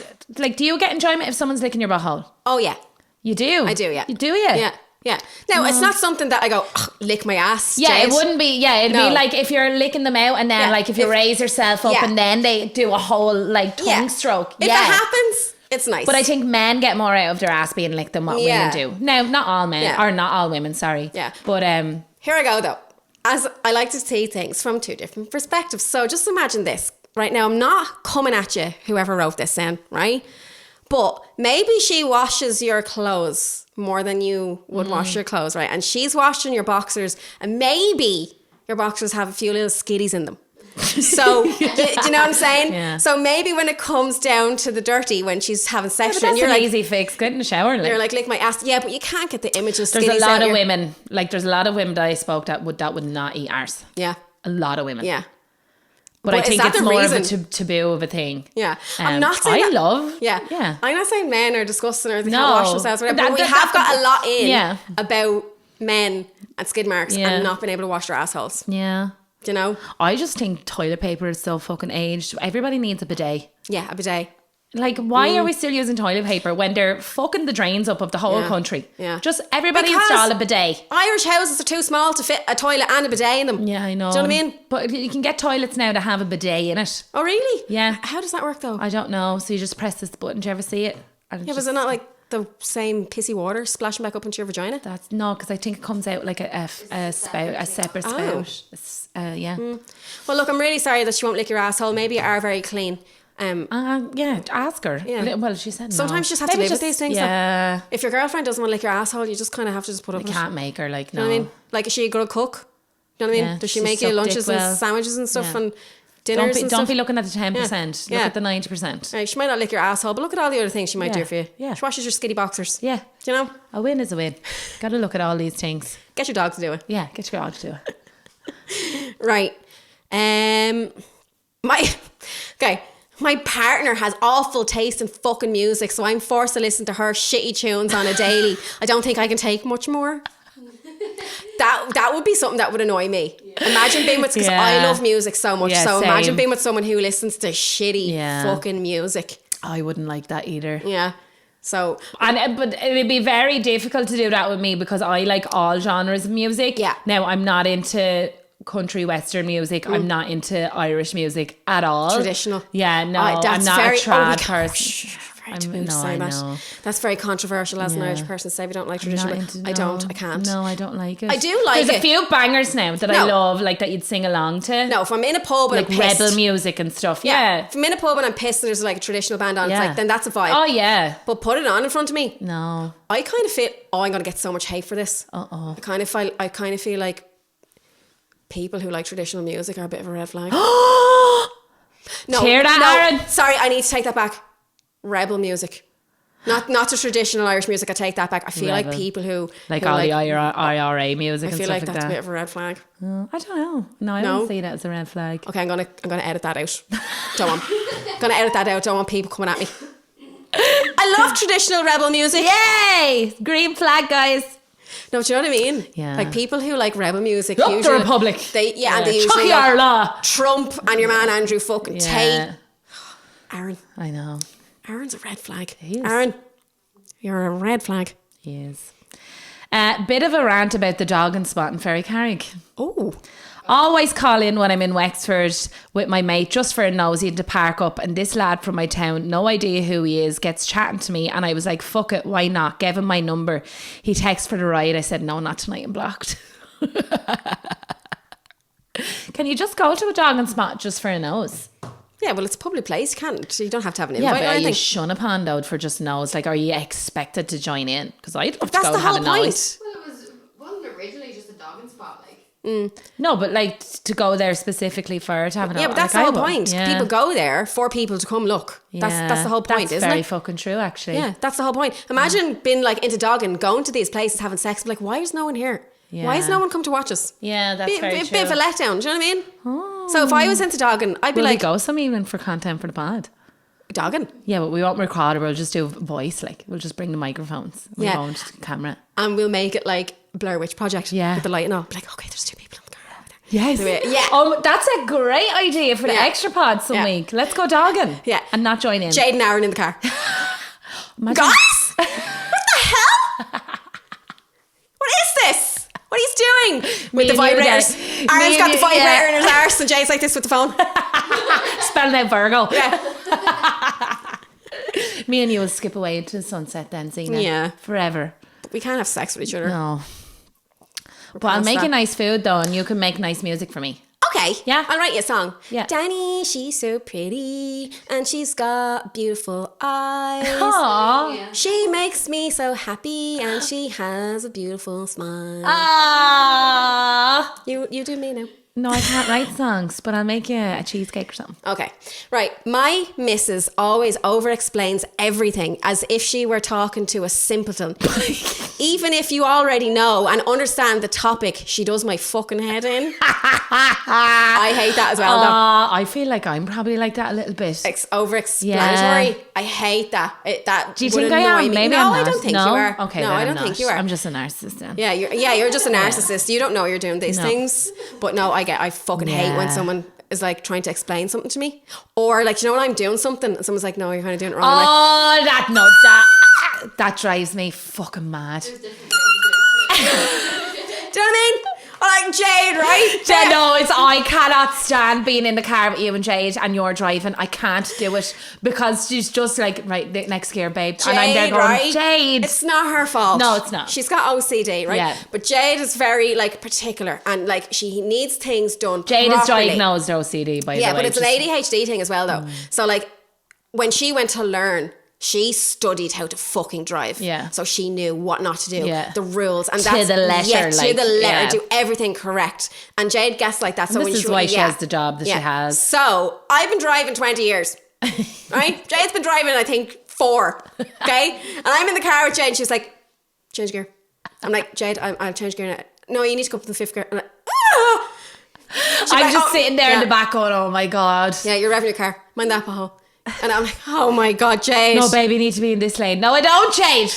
Speaker 2: do you get enjoyment if someone's licking your butthole?
Speaker 1: Oh, yeah.
Speaker 2: You do?
Speaker 1: I do, yeah.
Speaker 2: You do, yeah?
Speaker 1: Yeah. Yeah. Now, it's not something that I go, lick my ass.
Speaker 2: Yeah,
Speaker 1: Jade.
Speaker 2: it wouldn't be. Yeah, it'd be like if you're licking them out and then like if you raise yourself up and then they do a whole like tongue stroke.
Speaker 1: If it happens, it's nice.
Speaker 2: But I think men get more out of their ass being licked than what women do. Now, not all men, or not all women, sorry.
Speaker 1: Yeah.
Speaker 2: But
Speaker 1: here I go though. As I like to see things from two different perspectives. So just imagine this. Right now, I'm not coming at you, whoever wrote this in, right? But maybe she washes your clothes more than you would wash your clothes, right? And she's washing your boxers, and maybe your boxers have a few little skitties in them. So, do you know what I'm saying?
Speaker 2: Yeah.
Speaker 1: So maybe when it comes down to the dirty, when she's having sex, and you're
Speaker 2: an
Speaker 1: like,
Speaker 2: easy fix, get in the shower.
Speaker 1: You're like, lick my ass. Yeah, but you can't get the image of skitties.
Speaker 2: There's a lot of women, there's a lot of women that I spoke that would not eat arse.
Speaker 1: Yeah.
Speaker 2: A lot of women.
Speaker 1: Yeah.
Speaker 2: But I think it's more of a taboo of a thing.
Speaker 1: Yeah. I'm not saying
Speaker 2: Yeah.
Speaker 1: I'm not saying men are disgusting or they can't wash themselves or whatever, but we have got a lot in about men and skid marks and not being able to wash their assholes.
Speaker 2: Yeah.
Speaker 1: Do you know?
Speaker 2: I just think toilet paper is so fucking aged. Everybody needs a bidet.
Speaker 1: Yeah, a bidet.
Speaker 2: Like, why are we still using toilet paper when they're fucking the drains up of the whole country? Yeah. Just everybody install a bidet.
Speaker 1: Irish houses are too small to fit a toilet and a bidet in them.
Speaker 2: Yeah, I know.
Speaker 1: Do you know what I mean?
Speaker 2: But you can get toilets now that have a bidet in it.
Speaker 1: Oh, really?
Speaker 2: Yeah.
Speaker 1: How does that work though?
Speaker 2: I don't know. So you just press this button. Do you ever see it?
Speaker 1: Yeah, was it not like the same pissy water splashing back up into your vagina?
Speaker 2: That's no, because I think it comes out like a spout, a separate spout. Yeah.
Speaker 1: Well, look, I'm really sorry that she won't lick your asshole. Maybe you are very clean.
Speaker 2: Yeah, ask her. Yeah. Well, she said no.
Speaker 1: Sometimes you just have to live with these things.
Speaker 2: Yeah.
Speaker 1: Though. If your girlfriend doesn't want to lick your asshole, you just kind of have to just put up with it.
Speaker 2: You can't make her, like, no.
Speaker 1: You know what I mean? Like, is she a good cook? You know what I mean? Does she make you lunches and sandwiches and stuff and dinners and stuff?
Speaker 2: Don't be looking at the 10%. Look at the 90%.
Speaker 1: Right, she might not lick your asshole, but look at all the other things she might do for you.
Speaker 2: Yeah.
Speaker 1: She washes your skitty boxers.
Speaker 2: Yeah.
Speaker 1: Do you know?
Speaker 2: A win is a win. Got to look at all these things.
Speaker 1: Get your dog to do it.
Speaker 2: Yeah, get your dog to do it.
Speaker 1: Right. My partner has awful taste in fucking music, so I'm forced to listen to her shitty tunes on a daily. I don't think I can take much more. That would be something that would annoy me. Yeah. Imagine being with, because I love music so much. Yeah, so same. Imagine being with someone who listens to shitty fucking music.
Speaker 2: I wouldn't like that either.
Speaker 1: Yeah. So,
Speaker 2: but it'd be very difficult to do that with me because I like all genres of music.
Speaker 1: Yeah.
Speaker 2: Now I'm not into country western music. I'm not into Irish music at all.
Speaker 1: Traditional.
Speaker 2: Yeah, no, I'm not a trad person.
Speaker 1: That's very controversial as an Irish person to say we don't like traditional. I can't.
Speaker 2: No, I don't like it.
Speaker 1: I do like it.
Speaker 2: There's a few bangers now that I love, like that you'd sing along to.
Speaker 1: No, if I'm in a pub and
Speaker 2: like
Speaker 1: I'm pissed,
Speaker 2: rebel music and stuff. Yeah.
Speaker 1: If I'm in a pub and I'm pissed and there's like a traditional band on, it's like, then that's a vibe.
Speaker 2: Oh yeah.
Speaker 1: But put it on in front of me.
Speaker 2: No.
Speaker 1: I kind of feel, I'm going to get so much hate for this. I kind of feel like people who like traditional music are a bit of a red flag.
Speaker 2: Hear that, Aaron?
Speaker 1: Sorry, I need to take that back. Rebel music. Not the traditional Irish music. I take that back. I feel like people who
Speaker 2: like all the IRA music and stuff like that. I feel like
Speaker 1: that's a bit of a red flag.
Speaker 2: I don't know. No, I don't see that as a red flag.
Speaker 1: Okay, I'm gonna edit that out. Don't want. I'm gonna edit that out. Don't want people coming at me. I love traditional rebel music.
Speaker 2: Yay! Green flag, guys.
Speaker 1: No, do you know what I mean?
Speaker 2: Yeah.
Speaker 1: Like people who like rebel music.
Speaker 2: Up the Republic.
Speaker 1: And they usually like Trump and your man Andrew fucking Tate. Aaron.
Speaker 2: I know.
Speaker 1: Aaron's a red flag. He is. Aaron, you're a red flag.
Speaker 2: He is. Bit of a rant about the dog and spot in Ferry Carrig.
Speaker 1: Oh.
Speaker 2: Always call in when I'm in Wexford with my mate just for a nosy to park up, and this lad from my town, no idea who he is, gets chatting to me, and I was like, fuck it, why not? Gave him my number. He texted for the ride. I said, no, not tonight, I'm blocked. Can you just go to a dog and spot just for a nose?
Speaker 1: Yeah, well, it's a public place. You don't have to have an invite or anything.
Speaker 2: Yeah, but you shun a pond out for just nose. Like, are you expected to join in? Because I'd love to go and have a nose.
Speaker 3: Well, wasn't originally just a dog and spot, like.
Speaker 2: No, but like to go there specifically for to have an.
Speaker 1: Yeah, but that's the whole point. Yeah. People go there for people to come look. That's the whole point, isn't it?
Speaker 2: That's very fucking true, actually.
Speaker 1: Yeah, that's the whole point. Imagine being like into dogging, going to these places, having sex, but like, why is no one here? Yeah. Why has no one come to watch us?
Speaker 2: Yeah, that's very true.
Speaker 1: A bit of a letdown, do you know what I mean? Oh. So if I was into dogging, I'd be like...
Speaker 2: Will we go some even for content for the pod?
Speaker 1: Dogging?
Speaker 2: Yeah, but we won't record it. We'll just do voice, like. We'll just bring the microphones. We'll go into the camera.
Speaker 1: And we'll make it like Blair Witch Project.
Speaker 2: Yeah.
Speaker 1: With the light and all. Be like, okay, there's 2 people in the car over there.
Speaker 2: Yes.
Speaker 1: Yeah.
Speaker 2: Oh, that's a great idea for the extra pod some week. Let's go dogging.
Speaker 1: Yeah.
Speaker 2: And not join in.
Speaker 1: Jade and Aaron in the car. Guys! What the hell? What is this? What he's doing with the vibrators. Aaron's got the vibrator in his arse and Jay's like this with the phone.
Speaker 2: Spelling out Virgo.
Speaker 1: Yeah.
Speaker 2: Me and you will skip away into the sunset then, Zena.
Speaker 1: Yeah.
Speaker 2: Forever.
Speaker 1: But we can't have sex with each other.
Speaker 2: No. But I'll make you nice food though, and you can make nice music for me.
Speaker 1: Okay.
Speaker 2: Yeah.
Speaker 1: I'll write you a song.
Speaker 2: Yeah.
Speaker 1: Danny, she's so pretty and she's got beautiful eyes.
Speaker 2: Aww.
Speaker 1: Yeah. She makes me so happy and she has a beautiful smile.
Speaker 2: Aww.
Speaker 1: You do me now.
Speaker 2: No, I can't write songs, but I'll make you a cheesecake or something.
Speaker 1: Okay. Right. My missus always over-explains everything as if she were talking to a simpleton. Even if you already know and understand the topic, she does my fucking head in. I hate that as well, though.
Speaker 2: I feel like I'm probably like that a little bit.
Speaker 1: Over-explanatory. Yeah. I hate that.
Speaker 2: Do you think I am?
Speaker 1: Me.
Speaker 2: Maybe
Speaker 1: no,
Speaker 2: I'm not.
Speaker 1: I don't think you are.
Speaker 2: Okay,
Speaker 1: no, I don't think you are.
Speaker 2: I'm just a narcissist then.
Speaker 1: Yeah, you're just a narcissist. You don't know you're doing these things. But no, I fucking hate when someone is like trying to explain something to me, or like, you know, when I'm doing something and someone's like, no, you're kind of doing it wrong.
Speaker 2: Oh, that drives me fucking mad.
Speaker 3: There's different ways to do
Speaker 1: Do
Speaker 3: it.
Speaker 1: you know what I mean? Or like Jade, right?
Speaker 2: No, I cannot stand being in the car with you and Jade and you're driving. I can't do it because she's just like, right, next gear, babe.
Speaker 1: Jade,
Speaker 2: and I'm there going,
Speaker 1: right?
Speaker 2: Jade.
Speaker 1: It's not her fault.
Speaker 2: No, it's not.
Speaker 1: She's got OCD, right?
Speaker 2: Yeah.
Speaker 1: But Jade is very like particular and like she needs things done
Speaker 2: Jade
Speaker 1: properly.
Speaker 2: is diagnosed OCD, by the way.
Speaker 1: Yeah, but it's an ADHD thing as well, though. So like when she went to learn, she studied how to fucking drive.
Speaker 2: Yeah.
Speaker 1: So she knew what not to do.
Speaker 2: Yeah.
Speaker 1: The rules. And
Speaker 2: to
Speaker 1: that's
Speaker 2: the letter.
Speaker 1: Yeah, to the letter. Do everything correct. And Jade gets like that. So
Speaker 2: and
Speaker 1: when
Speaker 2: this is why she has the job that she has.
Speaker 1: So I've been driving 20 years. Right? Jade's been driving, I think, 4. Okay? And I'm in the car with Jade and she's like, change gear. I'm like, Jade, I'll change gear now. No, you need to go up to the 5th gear. I'm like,
Speaker 2: I'm just sitting there in the back going, oh my God.
Speaker 1: Yeah, you're revving your car. Mind that pothole. And I'm like, oh my God, Jade.
Speaker 2: No, baby, you need to be in this lane. No, I don't, Jade.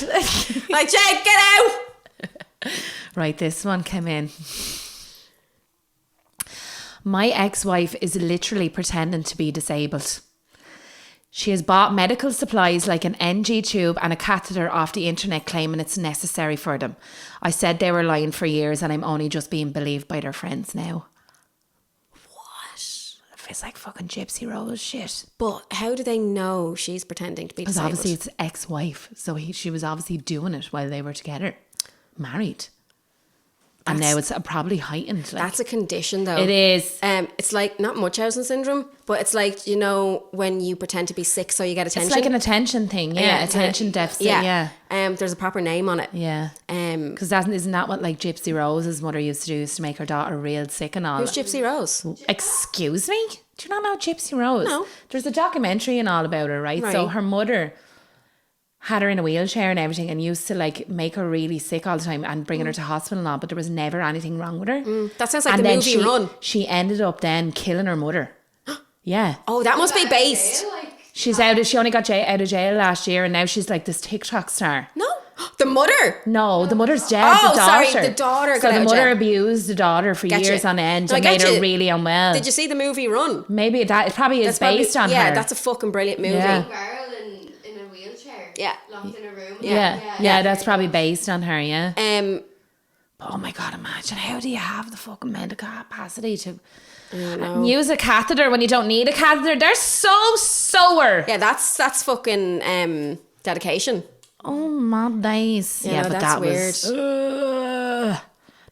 Speaker 1: Like, Jade, get out.
Speaker 2: Right, this one came in. My ex-wife is literally pretending to be disabled. She has bought medical supplies like an NG tube and a catheter off the internet, claiming it's necessary for them. I said they were lying for years and I'm only just being believed by their friends now. What? It feels like fucking Gypsy Rose shit.
Speaker 1: But how do they know she's pretending to be disabled?
Speaker 2: Because obviously it's ex-wife, so she was obviously doing it while they were together, married. And now it's probably heightened. Like,
Speaker 1: that's a condition, though.
Speaker 2: It is.
Speaker 1: It's like, not Munchausen syndrome, but it's like, you know, when you pretend to be sick so you get attention.
Speaker 2: It's like an attention thing, yeah. Attention deficit, yeah.
Speaker 1: There's a proper name on it.
Speaker 2: Yeah. Because isn't that what like Gypsy Rose's mother used to do, is to make her daughter real sick and all?
Speaker 1: Who's Gypsy Rose?
Speaker 2: Excuse me? Do you not know Gypsy Rose?
Speaker 1: No.
Speaker 2: There's a documentary and all about her, right? So her mother had her in a wheelchair and everything and used to like make her really sick all the time and bringing her to hospital and all, but there was never anything wrong with her.
Speaker 1: That sounds like the movie Run.
Speaker 2: She ended up then killing her mother. Yeah.
Speaker 1: Oh, that must be based.
Speaker 2: She's she only got out of jail last year and now she's like this TikTok star.
Speaker 1: No. The mother?
Speaker 2: No, the mother's dead.
Speaker 1: Oh,
Speaker 2: the daughter.
Speaker 1: sorry, the daughter.
Speaker 2: So the mother abused the daughter for years on end and made her really unwell.
Speaker 1: Did you see the movie Run?
Speaker 2: Maybe it probably is based on her.
Speaker 1: Yeah, that's a fucking brilliant movie.
Speaker 3: Girl in a wheelchair.
Speaker 1: Yeah.
Speaker 3: Locked in a room.
Speaker 2: Yeah, that's probably based on her, yeah.
Speaker 1: But
Speaker 2: oh my God, imagine, how do you have the fucking mental capacity to
Speaker 1: use
Speaker 2: a catheter when you don't need a catheter? They're so sore.
Speaker 1: Yeah, that's fucking dedication.
Speaker 2: Oh my days. Yeah, but
Speaker 1: that's
Speaker 2: that
Speaker 1: weird.
Speaker 2: Was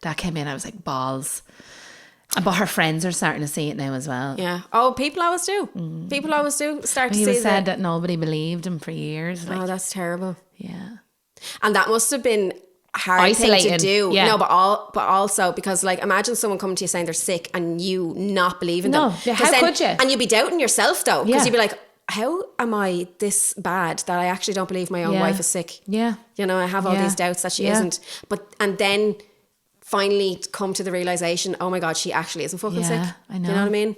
Speaker 2: that came in, I was like, balls. But her friends are starting to see it now as well.
Speaker 1: Yeah. Oh, people always do. People always do start to see
Speaker 2: it. He said that nobody believed him for years.
Speaker 1: Like, oh, that's terrible.
Speaker 2: Yeah.
Speaker 1: And that must have been hard thing to do.
Speaker 2: Yeah.
Speaker 1: No, but also because like imagine someone coming to you saying they're sick and you not believing them.
Speaker 2: No, how could you?
Speaker 1: And you'd be doubting yourself though, because you'd be like, how am I this bad that I actually don't believe my own wife is sick?
Speaker 2: Yeah.
Speaker 1: You know, I have all these doubts that she isn't. And then finally come to the realization, oh my God, she actually isn't fucking sick.
Speaker 2: I know.
Speaker 1: Do you know what I mean?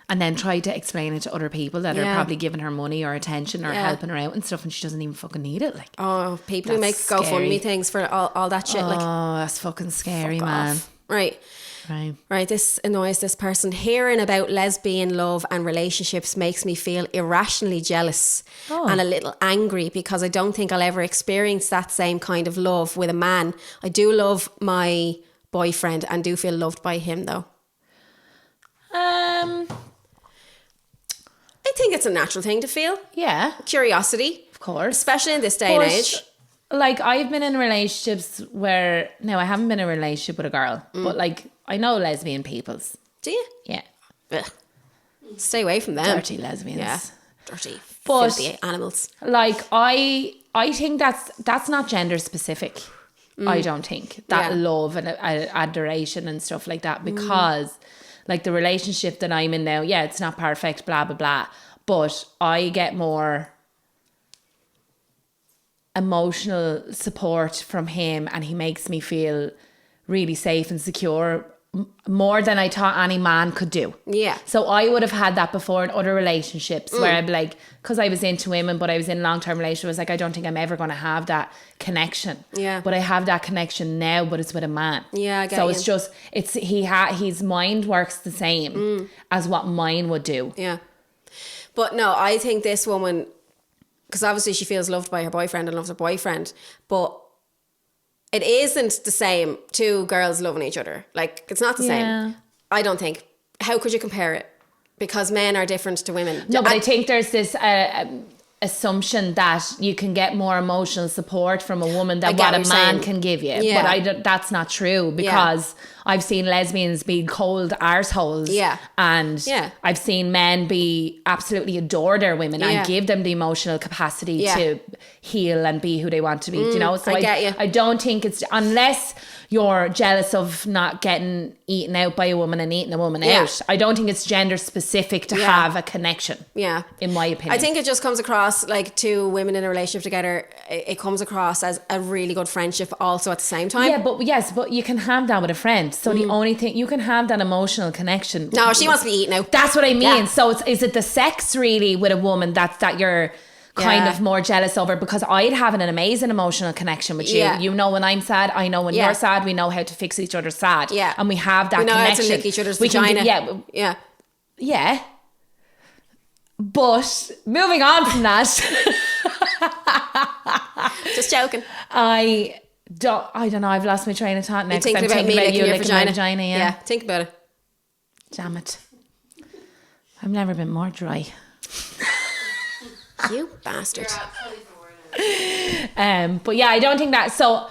Speaker 2: And then try to explain it to other people that are probably giving her money or attention or helping her out and stuff, and she doesn't even fucking need it. Like,
Speaker 1: oh, people who make GoFundMe things for all that shit. Like,
Speaker 2: oh, that's fucking scary, man.
Speaker 1: Right, this annoys this person. Hearing about lesbian love and relationships makes me feel irrationally jealous and a little angry because I don't think I'll ever experience that same kind of love with a man. I do love my boyfriend and do feel loved by him though. I think it's a natural thing to feel.
Speaker 2: Yeah.
Speaker 1: Curiosity.
Speaker 2: Of course.
Speaker 1: Especially in this day and age.
Speaker 2: Like, I've been in relationships where... No, I haven't been in a relationship with a girl. But, like, I know lesbian peoples.
Speaker 1: Do you?
Speaker 2: Yeah.
Speaker 1: Ugh. Stay away from them.
Speaker 2: Dirty lesbians.
Speaker 1: Yeah. Dirty, filthy animals.
Speaker 2: Like, I think that's not gender specific. I don't think. That love and adoration and stuff like that. Because... Like the relationship that I'm in now, it's not perfect, blah, blah, blah. But I get more emotional support from him and he makes me feel really safe and secure more than I thought any man could do.
Speaker 1: Yeah.
Speaker 2: So I would have had that before in other relationships where I'd be like, because I was into women, but I was in long-term relationships, I was like, I don't think I'm ever going to have that connection.
Speaker 1: Yeah.
Speaker 2: But I have that connection now, but it's with a man.
Speaker 1: Yeah, I get
Speaker 2: so
Speaker 1: you.
Speaker 2: it's just, his mind works the same as what mine would do.
Speaker 1: Yeah. But no, I think this woman, because obviously she feels loved by her boyfriend and loves her boyfriend, but it isn't the same, two girls loving each other. Like, it's not the same. I don't think. How could you compare it? Because men are different to women.
Speaker 2: No, but I think there's this assumption that you can get more emotional support from a woman than what a man can give you.
Speaker 1: Yeah.
Speaker 2: But that's not true because I've seen lesbians be cold arseholes.
Speaker 1: Yeah.
Speaker 2: And I've seen men be absolutely adore their women and give them the emotional capacity to heal and be who they want to be. You know? So
Speaker 1: I get you.
Speaker 2: I don't think it's, unless you're jealous of not getting eaten out by a woman and eating a woman out, I don't think it's gender specific to have a connection.
Speaker 1: Yeah.
Speaker 2: In my opinion.
Speaker 1: I think it just comes across like two women in a relationship together, it comes across as a really good friendship also at the same time.
Speaker 2: Yeah, but you can have that with a friend. amount. So the only thing, you can have that emotional connection.
Speaker 1: No, she wants to be eaten out.
Speaker 2: That's what I mean.
Speaker 1: Yeah.
Speaker 2: So is it the sex really with a woman that you're kind of more jealous over? Because I'd have an amazing emotional connection with you.
Speaker 1: Yeah.
Speaker 2: You know when I'm sad, I know when you're sad. We know how to fix each other's sad.
Speaker 1: Yeah.
Speaker 2: And we have that
Speaker 1: connection. We know
Speaker 2: connection.
Speaker 1: how to lick each other's vagina.
Speaker 2: Yeah. But moving on from that.
Speaker 1: Just joking.
Speaker 2: I don't know. I've lost my train of thought now.
Speaker 1: You're thinking about me licking your vagina.
Speaker 2: Yeah,
Speaker 1: think about it.
Speaker 2: Damn it. I've never been more dry.
Speaker 1: You bastard.
Speaker 2: But yeah, I don't think that. So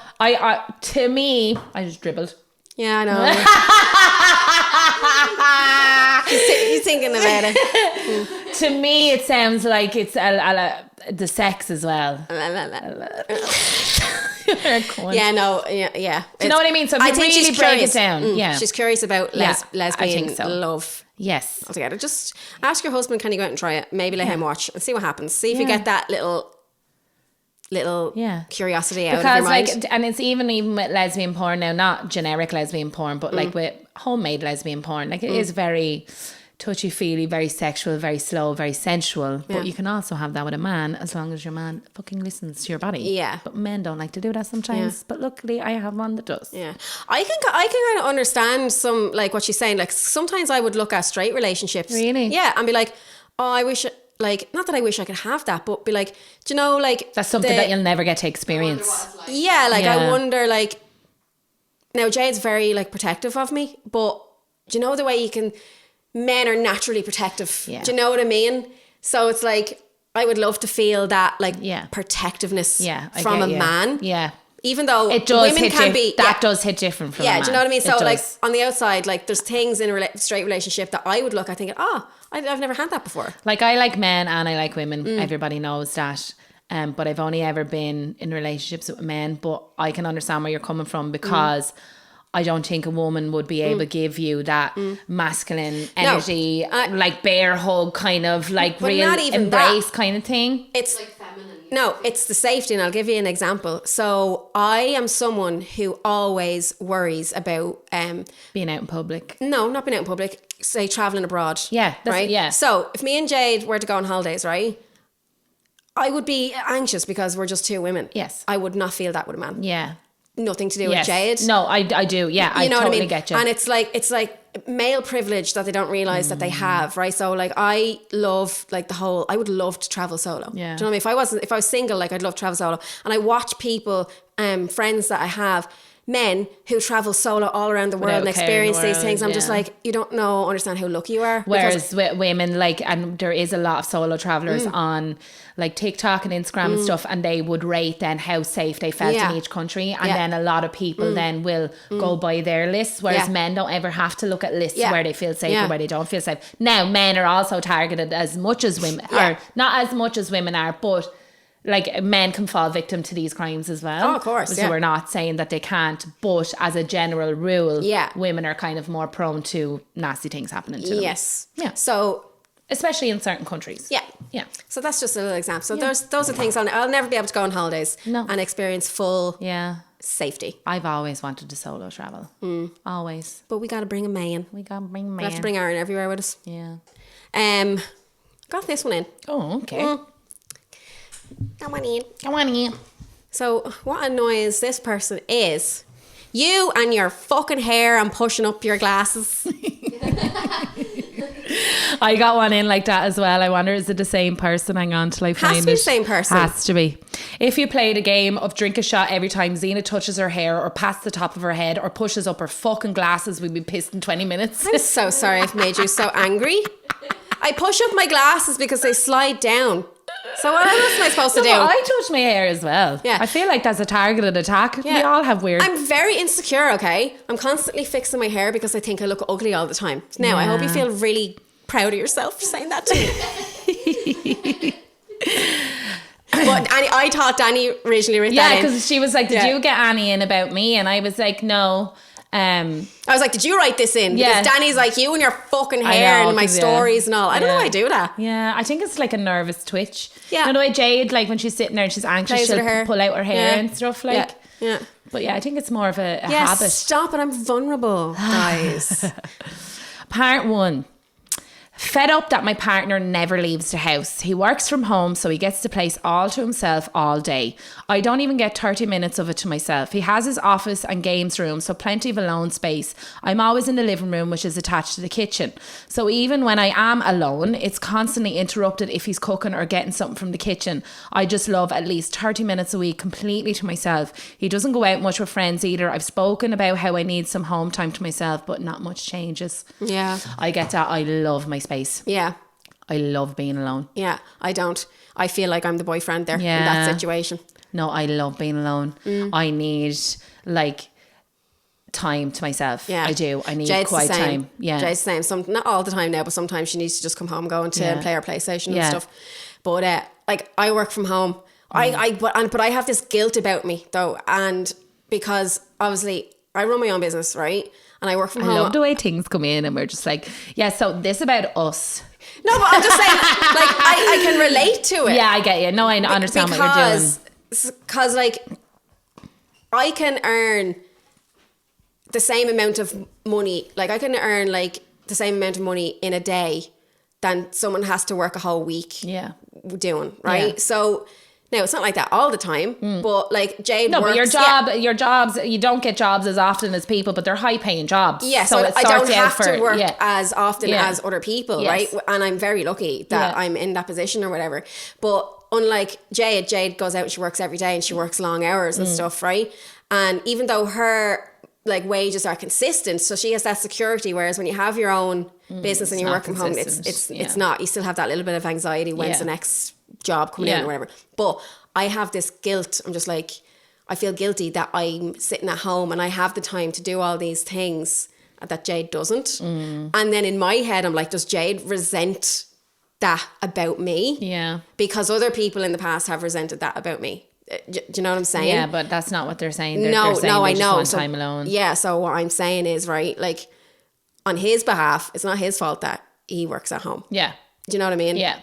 Speaker 2: to me, I just dribbled.
Speaker 1: Yeah, I know. He's thinking about it.
Speaker 2: To me, it sounds like it's the sex as well.
Speaker 1: Yeah, no, yeah.
Speaker 2: Do you know what I mean? So if you really break it down,
Speaker 1: she's curious about lesbian love.
Speaker 2: Yes,
Speaker 1: altogether. Just ask your husband, can you go out and try it? Maybe let him watch and see what happens. See if you get that little curiosity out of your mind.
Speaker 2: Like, and it's even with lesbian porn now, not generic lesbian porn, but like with homemade lesbian porn, like it is very touchy-feely, very sexual, very slow, very sensual. But you can also have that with a man, as long as your man fucking listens to your body.
Speaker 1: Yeah.
Speaker 2: But men don't like to do that sometimes. Yeah. But luckily, I have one that does.
Speaker 1: Yeah. I can kind of understand some, like what she's saying. Like sometimes I would look at straight relationships.
Speaker 2: Really?
Speaker 1: Yeah. And be like, oh, I wish... Like, not that I wish I could have that, but be like, do you know, like...
Speaker 2: That's something that you'll never get to experience.
Speaker 1: Yeah, like, I wonder, like... Now, Jade's very, like, protective of me, but do you know the way you can... Men are naturally protective. Yeah. Do you know what I mean? So it's like, I would love to feel that, like, protectiveness from a man.
Speaker 2: Yeah.
Speaker 1: Even though
Speaker 2: it does
Speaker 1: women can be...
Speaker 2: That does hit different from a man.
Speaker 1: Yeah, do you know what I mean? So, like, on the outside, like, there's things in a straight relationship that I would look at thinking, I've never had that before.
Speaker 2: Like, I like men and I like women. Everybody knows that. But I've only ever been in relationships with men. But I can understand where you're coming from because I don't think a woman would be able to give you that masculine energy, like bear hug kind of, like real embrace kind of thing.
Speaker 1: It's like feminine. No, it's the safety, and I'll give you an example. So I am someone who always worries about
Speaker 2: being out in public.
Speaker 1: No, not being out in public. Say traveling abroad.
Speaker 2: Yeah,
Speaker 1: right.
Speaker 2: Yeah.
Speaker 1: So if me and Jade were to go on holidays, right, I would be anxious because we're just two women.
Speaker 2: Yes,
Speaker 1: I would not feel that with a man.
Speaker 2: Yeah,
Speaker 1: nothing to do with Jade.
Speaker 2: No, I do. Yeah, I totally get you.
Speaker 1: And it's like male privilege that they don't realize that they have, right? So like I love like I would love to travel solo.
Speaker 2: Yeah.
Speaker 1: Do you know what I mean? If I was single, like I'd love to travel solo. And I watch people, friends that I have, men who travel solo all around the world and experience these things. I'm just like, you don't understand how lucky you are.
Speaker 2: Whereas with women, like, and there is a lot of solo travelers on like TikTok and Instagram and stuff, and they would rate then how safe they felt in each country, and then a lot of people then will go by their lists, whereas men don't ever have to look at lists where they feel safe or where they don't feel safe. Now men are also targeted as much as women or not as much as women are, but like men can fall victim to these crimes as well.
Speaker 1: Oh, of course.
Speaker 2: So we're not saying that they can't, but as a general rule, women are kind of more prone to nasty things happening to them.
Speaker 1: Yes.
Speaker 2: Yeah.
Speaker 1: So
Speaker 2: especially in certain countries.
Speaker 1: Yeah.
Speaker 2: Yeah.
Speaker 1: So that's just a little example. So those are things I'll never be able to go on holidays and experience full safety.
Speaker 2: I've always wanted to solo travel. Always.
Speaker 1: But we got to bring a man.
Speaker 2: We
Speaker 1: have to bring Aaron everywhere with us.
Speaker 2: Yeah.
Speaker 1: Got this one in.
Speaker 2: Oh, okay.
Speaker 1: Come on in.
Speaker 2: Come on in.
Speaker 1: So what annoys this person is you and your fucking hair and pushing up your glasses.
Speaker 2: I got one in like that as well. I wonder, is it the same person? Hang on till I find it.
Speaker 1: Has to be the same person.
Speaker 2: Has to be. If you played a game of drink a shot every time Zena touches her hair or past the top of her head or pushes up her fucking glasses, we'd be pissed in 20 minutes.
Speaker 1: I'm so sorry I've made you so angry. I push up my glasses because they slide down. So what else am I supposed to do?
Speaker 2: I touch my hair as well.
Speaker 1: Yeah.
Speaker 2: I feel like that's a targeted attack. Yeah. We all have weird...
Speaker 1: I'm very insecure, okay? I'm constantly fixing my hair because I think I look ugly all the time. Now, I hope you feel really proud of yourself for saying that to me. But I thought Danny originally wrote that in.
Speaker 2: Yeah, because she was like, did you get Annie in about me? And I was like, no.
Speaker 1: I was like, did you write this in? Because Danny's like, you and your fucking hair and my stories and all. I don't know why I do that.
Speaker 2: Yeah, I think it's like a nervous twitch.
Speaker 1: Yeah.
Speaker 2: You know the way Jade, like when she's sitting there and she's anxious, she'll pull out her hair and stuff like.
Speaker 1: Yeah.
Speaker 2: But yeah, I think it's more of a habit.
Speaker 1: Stop it. I'm vulnerable, guys.
Speaker 2: Part 1. Fed up that my partner never leaves the house. He works from home, so he gets the place all to himself all day. I don't even get 30 minutes of it to myself. He has his office and games room, so plenty of alone space. I'm always in the living room, which is attached to the kitchen. So even when I am alone, it's constantly interrupted if he's cooking or getting something from the kitchen. I just love at least 30 minutes a week completely to myself. He doesn't go out much with friends either. I've spoken about how I need some home time to myself, but not much changes.
Speaker 1: Yeah.
Speaker 2: I get that. I love my space.
Speaker 1: Yeah.
Speaker 2: I love being alone.
Speaker 1: Yeah, I don't. I feel like I'm the boyfriend there in that situation.
Speaker 2: No, I love being alone. I need like time to myself. Yeah. I do. I need quiet time. Yeah.
Speaker 1: Jade's the same. Not all the time now, but sometimes she needs to just come home, go into play her PlayStation and stuff. But like I work from home. But I have this guilt about me though, and because obviously I run my own business, right? And I work from home.
Speaker 2: I love the way things come in and we're just like, yeah, so this about us.
Speaker 1: No, but I'm just saying, like, I can relate to it.
Speaker 2: Yeah, I get you. No, I understand what you're doing.
Speaker 1: Because, like, I can earn the same amount of money. Like, I can earn, like, the same amount of money in a day than someone has to work a whole week doing, right? Yeah. So... Now, it's not like that all the time, but like Jade works...
Speaker 2: but your jobs, you don't get jobs as often as people, but they're high-paying jobs.
Speaker 1: Yeah, so I don't have to work as often as other people, right? And I'm very lucky that I'm in that position or whatever. But unlike Jade goes out and she works every day and she works long hours and stuff, right? And even though her like wages are consistent, so she has that security, whereas when you have your own business and you work from home, it's not. You still have that little bit of anxiety when's the next job coming in or whatever. But I have this guilt. I'm just like, I feel guilty that I'm sitting at home and I have the time to do all these things that Jade doesn't. And then in my head, I'm like, does Jade resent that about me? Yeah. Because other people in the past have resented that about me. Do you know what I'm saying?
Speaker 2: Yeah, but that's not what they're saying. They're saying I know. Want time alone.
Speaker 1: Yeah, so what I'm saying is, right, like, on his behalf, it's not his fault that he works at home. Yeah. Do you know what I mean? Yeah.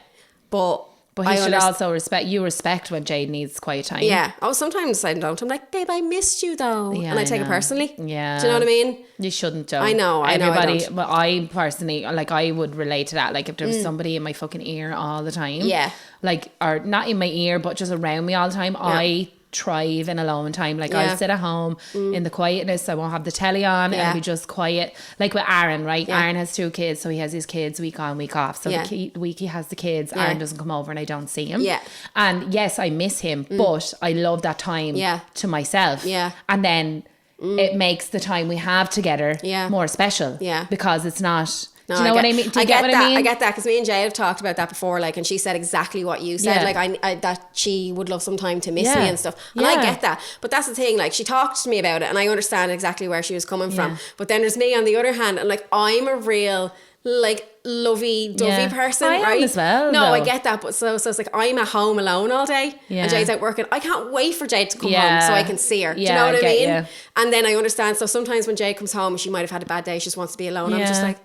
Speaker 1: But
Speaker 2: he should also respect when Jade needs quiet time.
Speaker 1: Yeah. Oh, sometimes I don't. I'm like, babe, I missed you though. Yeah, and I take it personally. Yeah. Do you know what I mean?
Speaker 2: You shouldn't though.
Speaker 1: I know.
Speaker 2: Everybody, but I personally, like, I would relate to that. Like, if there was somebody in my fucking ear all the time. Yeah. Like, or not in my ear, but just around me all the time. Yeah. I thrive in alone time. Like, I'll sit at home in the quietness. I won't have the telly on. It'll be just quiet. Like with Aaron, right? Aaron has 2 kids, so he has his kids week on, week off. So the week he has the kids, Aaron doesn't come over and I don't see him. Yeah. And yes, I miss him, but I love that time to myself. Yeah. And then it makes the time we have together more special. Yeah. Because it's not... No, do you know what I mean? Do you get what I mean?
Speaker 1: I get that, because me and Jade have talked about that before, like, and she said exactly what you said, like, I that she would love some time to miss me and stuff, and I get that, but that's the thing, like, she talked to me about it and I understand exactly where she was coming from, but then there's me on the other hand, and like, I'm a real, like, lovey-dovey person,
Speaker 2: I am as well,
Speaker 1: no, I get that, but so it's like, I'm at home alone all day and Jade's out working. I can't wait for Jade to come home so I can see her. Do you know what I mean? And then I understand, so sometimes when Jade comes home, she might have had a bad day, she just wants to be alone. I'm just like,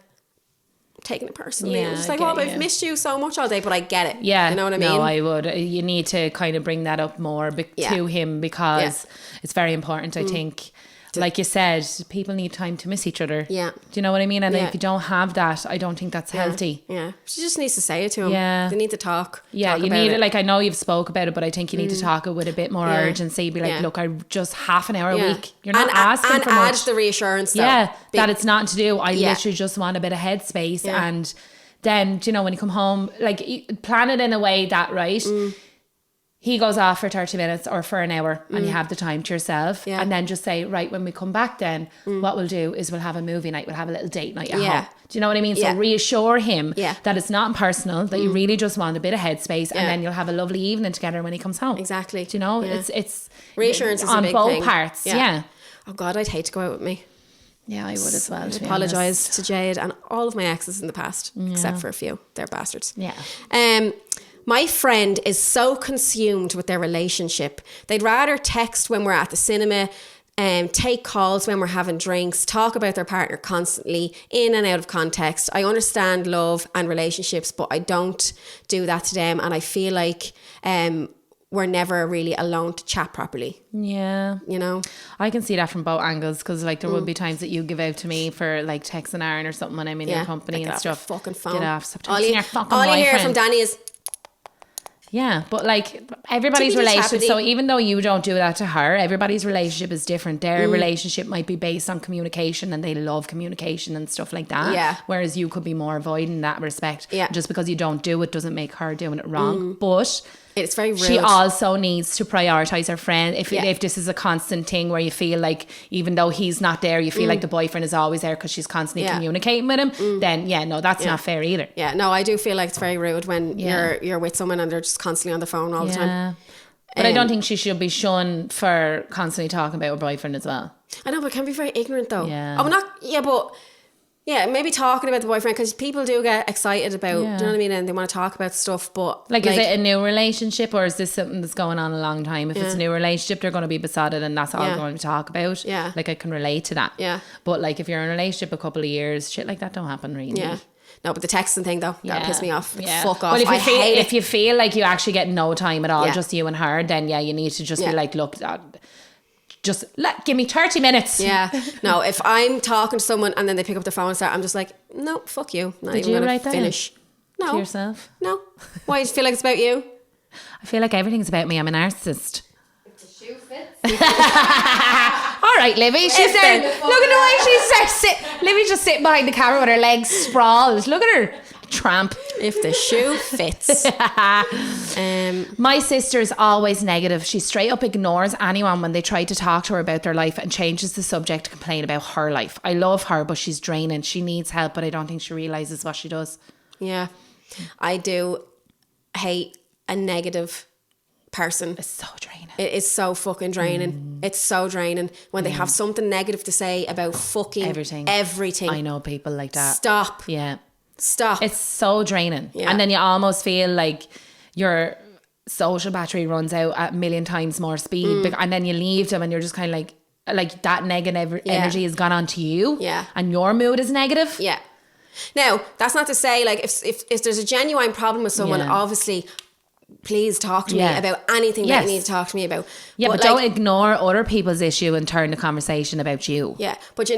Speaker 1: taking it personally. I'm just like, I've missed you so much all day, but I get it. Yeah. You know what I mean?
Speaker 2: No, I would. You need to kind of bring that up more to him, because it's very important, I think. Like you said, people need time to miss each other. Yeah. Do you know what I mean? And if you don't have that, I don't think that's healthy.
Speaker 1: Yeah. She just needs to say it to him. Yeah. They need to talk.
Speaker 2: Yeah, you need it. Like, I know you've spoke about it, but I think you need to talk it with a bit more urgency. Be like, look, I just half an hour a week. You're not asking for much.
Speaker 1: And add the reassurance though.
Speaker 2: Yeah, that it's not to do. I literally just want a bit of headspace. Yeah. And then, do you know, when you come home, like, plan it in a way that, right, he goes off for 30 minutes or for an hour and you have the time to yourself, and then just say, right, when we come back then, what we'll do is we'll have a movie night, we'll have a little date night at home. Do you know what I mean? So reassure him that it's not impersonal, that you really just want a bit of headspace, and then you'll have a lovely evening together when he comes home.
Speaker 1: Exactly.
Speaker 2: Do you know? It's
Speaker 1: reassurance is
Speaker 2: on
Speaker 1: a big
Speaker 2: both
Speaker 1: thing.
Speaker 2: Parts. Yeah.
Speaker 1: Oh God, I'd hate to go out with me.
Speaker 2: Yeah, I would as well.
Speaker 1: I apologise to Jade and all of my exes in the past, except for a few. They're bastards.
Speaker 2: Yeah.
Speaker 1: My friend is so consumed with their relationship. They'd rather text when we're at the cinema, take calls when we're having drinks, talk about their partner constantly, in and out of context. I understand love and relationships, but I don't do that to them. And I feel like we're never really alone to chat properly.
Speaker 2: Yeah.
Speaker 1: You know?
Speaker 2: I can see that from both angles, because like there would be times that you give out to me for like texting Aaron or something when I'm in your company and stuff.
Speaker 1: Your fucking phone.
Speaker 2: Get off. Stop
Speaker 1: all
Speaker 2: your fucking
Speaker 1: all you hear
Speaker 2: boyfriend.
Speaker 1: from Danny is...
Speaker 2: Yeah, but like everybody's relationship, so even though you don't do that to her, everybody's relationship is different. Their relationship might be based on communication, and they love communication and stuff like that.
Speaker 1: Yeah.
Speaker 2: Whereas you could be more avoiding that respect.
Speaker 1: Yeah.
Speaker 2: Just because you don't do it doesn't make her doing it wrong. But
Speaker 1: it's very rude.
Speaker 2: She also needs to prioritize her friend. If this is a constant thing where you feel like even though he's not there, you feel like the boyfriend is always there because she's constantly communicating with him, then that's not fair either.
Speaker 1: Yeah, no, I do feel like it's very rude when you're with someone and they're just constantly on the phone all the time.
Speaker 2: But I don't think she should be shunned for constantly talking about her boyfriend as well.
Speaker 1: I know, but it can be very ignorant though.
Speaker 2: Yeah.
Speaker 1: Oh, not, but... Yeah, maybe talking about the boyfriend, because people do get excited about, do you know what I mean? And they want to talk about stuff, but...
Speaker 2: Like, is it a new relationship, or is this something that's going on a long time? If it's a new relationship, they're going to be besotted and that's all they're going to talk about.
Speaker 1: Yeah.
Speaker 2: Like, I can relate to that.
Speaker 1: Yeah.
Speaker 2: But, like, if you're in a relationship a couple of years, shit like that don't happen, really.
Speaker 1: Yeah. No, but the texting thing, though, that'll piss me off. Like, fuck off.
Speaker 2: Well,
Speaker 1: if
Speaker 2: if you feel like you actually get no time at all, just you and her, then, you need to just be like, look... Just give me 30 minutes.
Speaker 1: Yeah. No, if I'm talking to someone and then they pick up the phone and start, I'm just like, no, fuck you. Not
Speaker 2: Did
Speaker 1: even
Speaker 2: you
Speaker 1: going to finish. No.
Speaker 2: To yourself?
Speaker 1: No. Why? Do you feel like it's about you?
Speaker 2: I feel like everything's about me. I'm a narcissist.
Speaker 3: If the shoe fits.
Speaker 2: All right, Libby. She's there. Look at the way she's sitting. Libby's just sitting behind the camera with her legs sprawled. Look at her. Tramp.
Speaker 1: If the shoe fits.
Speaker 2: My sister's always negative. She straight up ignores anyone when they try to talk to her about their life and changes the subject to complain about her life. I love her, but she's draining. She needs help, but I don't think she realises what she does.
Speaker 1: Yeah. I do hate a negative person.
Speaker 2: It's so draining.
Speaker 1: It is so fucking draining. It's so draining when they have something negative to say about fucking everything.
Speaker 2: I know people like that.
Speaker 1: Stop.
Speaker 2: Yeah.
Speaker 1: Stop.
Speaker 2: It's so draining.
Speaker 1: Yeah.
Speaker 2: And then you almost feel like your social battery runs out at a million times more speed. And then you leave them and you're just kind of like that negative energy has gone on to you.
Speaker 1: Yeah.
Speaker 2: And your mood is negative.
Speaker 1: Yeah. Now, that's not to say, like, if there's a genuine problem with someone, obviously, please talk to me about anything that you need to talk to me about.
Speaker 2: Yeah, but don't ignore other people's issue and turn the conversation about you.
Speaker 1: Yeah, but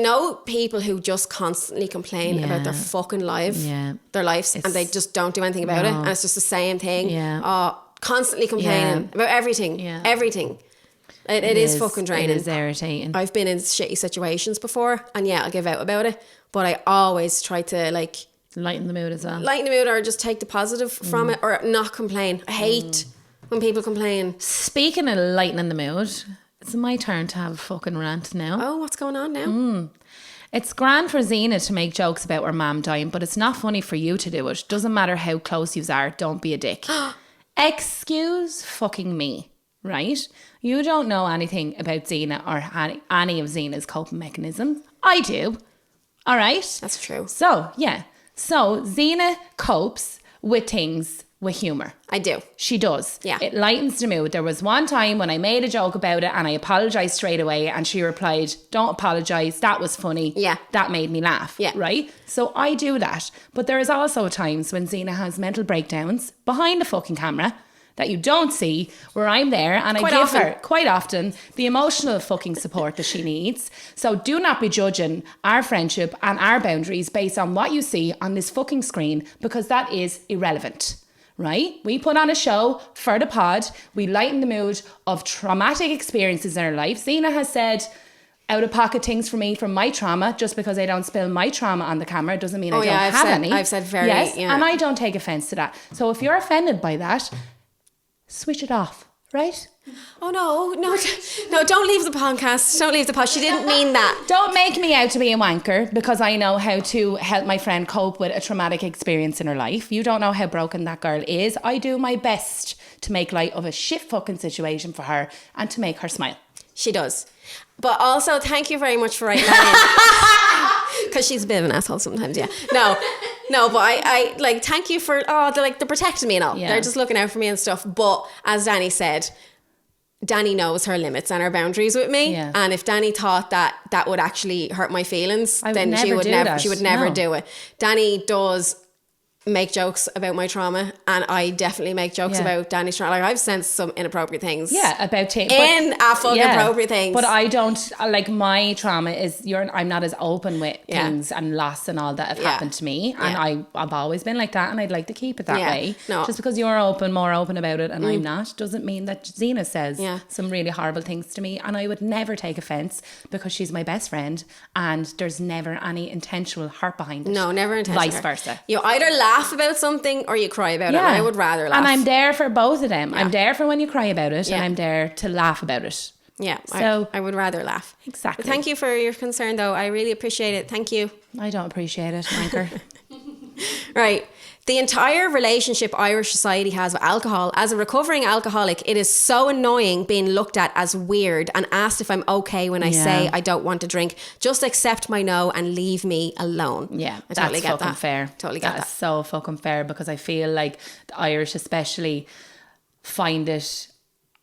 Speaker 1: people who just constantly complain about their fucking lives, their lives, and they just don't do anything about it, and it's just the same thing.
Speaker 2: Yeah.
Speaker 1: Constantly complaining about everything. Yeah. Everything. It is fucking draining.
Speaker 2: It is irritating.
Speaker 1: I've been in shitty situations before, and I'll give out about it, but I always try to, like...
Speaker 2: lighten the mood as well.
Speaker 1: Lighten the mood, or just take the positive from it, or not complain. I hate when people complain.
Speaker 2: Speaking of lightening the mood, it's my turn to have a fucking rant now.
Speaker 1: Oh, what's going on now?
Speaker 2: It's grand for Zena to make jokes about her mum dying, but it's not funny for you to do it. Doesn't matter how close yous are, don't be a dick. Excuse fucking me, right? You don't know anything about Zena or any of Zena's coping mechanisms. I do. All right?
Speaker 1: That's true.
Speaker 2: So, So, Zena copes with things with humour.
Speaker 1: I do.
Speaker 2: She does.
Speaker 1: Yeah.
Speaker 2: It lightens the mood. There was one time when I made a joke about it and I apologised straight away, and she replied, "Don't apologise, that was funny.
Speaker 1: Yeah.
Speaker 2: That made me laugh."
Speaker 1: Yeah.
Speaker 2: Right? So I do that. But there is also times when Zena has mental breakdowns behind the fucking camera that you don't see, where I'm there and I give her quite often the emotional fucking support that she needs. So do not be judging our friendship and our boundaries based on what you see on this fucking screen, because that is irrelevant, right? We put on a show for the pod. We lighten the mood of traumatic experiences in our life. Zena has said out-of-pocket things for me from my trauma. Just because I don't spill my trauma on the camera doesn't mean I don't have any.
Speaker 1: I've said very...
Speaker 2: Yes, and I don't take offence to that. So if you're offended by that, switch it off, right?
Speaker 1: Oh, no, don't leave the podcast. Don't leave the pod. She didn't mean that.
Speaker 2: Don't make me out to be a wanker because I know how to help my friend cope with a traumatic experience in her life. You don't know how broken that girl is. I do my best to make light of a shit fucking situation for her and to make her smile.
Speaker 1: She does. But also, thank you very much for writing that in. Because she's a bit of an asshole sometimes, yeah. No, but I like, thank you for, they're protecting me and all. Yeah. They're just looking out for me and stuff. But as Danny said, Danny knows her limits and her boundaries with me. Yeah. And if Danny thought that would actually hurt my feelings, then she would never do it. Danny does make jokes about my trauma, and I definitely make jokes about Danny's trauma. Like I've sensed some inappropriate things.
Speaker 2: Yeah, about
Speaker 1: inappropriate things.
Speaker 2: But I don't like my trauma is I'm not as open with things and loss and all that have happened to me, and I've always been like that, and I'd like to keep it that way. No. Just because you're more open about it, and I'm not, doesn't mean that Zena says some really horrible things to me, and I would never take offense because she's my best friend, and there's never any intentional hurt behind it.
Speaker 1: No, never intentional.
Speaker 2: Vice versa.
Speaker 1: You either laugh about something or you cry about it. And I would rather laugh.
Speaker 2: And I'm there for both of them. I'm there for when you cry about it, and I'm there to laugh about it.
Speaker 1: Yeah, so I would rather laugh.
Speaker 2: Exactly.
Speaker 1: But thank you for your concern, though. I really appreciate it. Thank you.
Speaker 2: I don't appreciate it, Anchor.
Speaker 1: Right. The entire relationship Irish society has with alcohol. As a recovering alcoholic, it is so annoying being looked at as weird and asked if I'm okay when I say I don't want to drink. Just accept my no and leave me alone.
Speaker 2: Yeah,
Speaker 1: I totally get
Speaker 2: fucking
Speaker 1: that.
Speaker 2: Fair.
Speaker 1: Totally get that.
Speaker 2: That's so fucking fair, because I feel like the Irish especially find it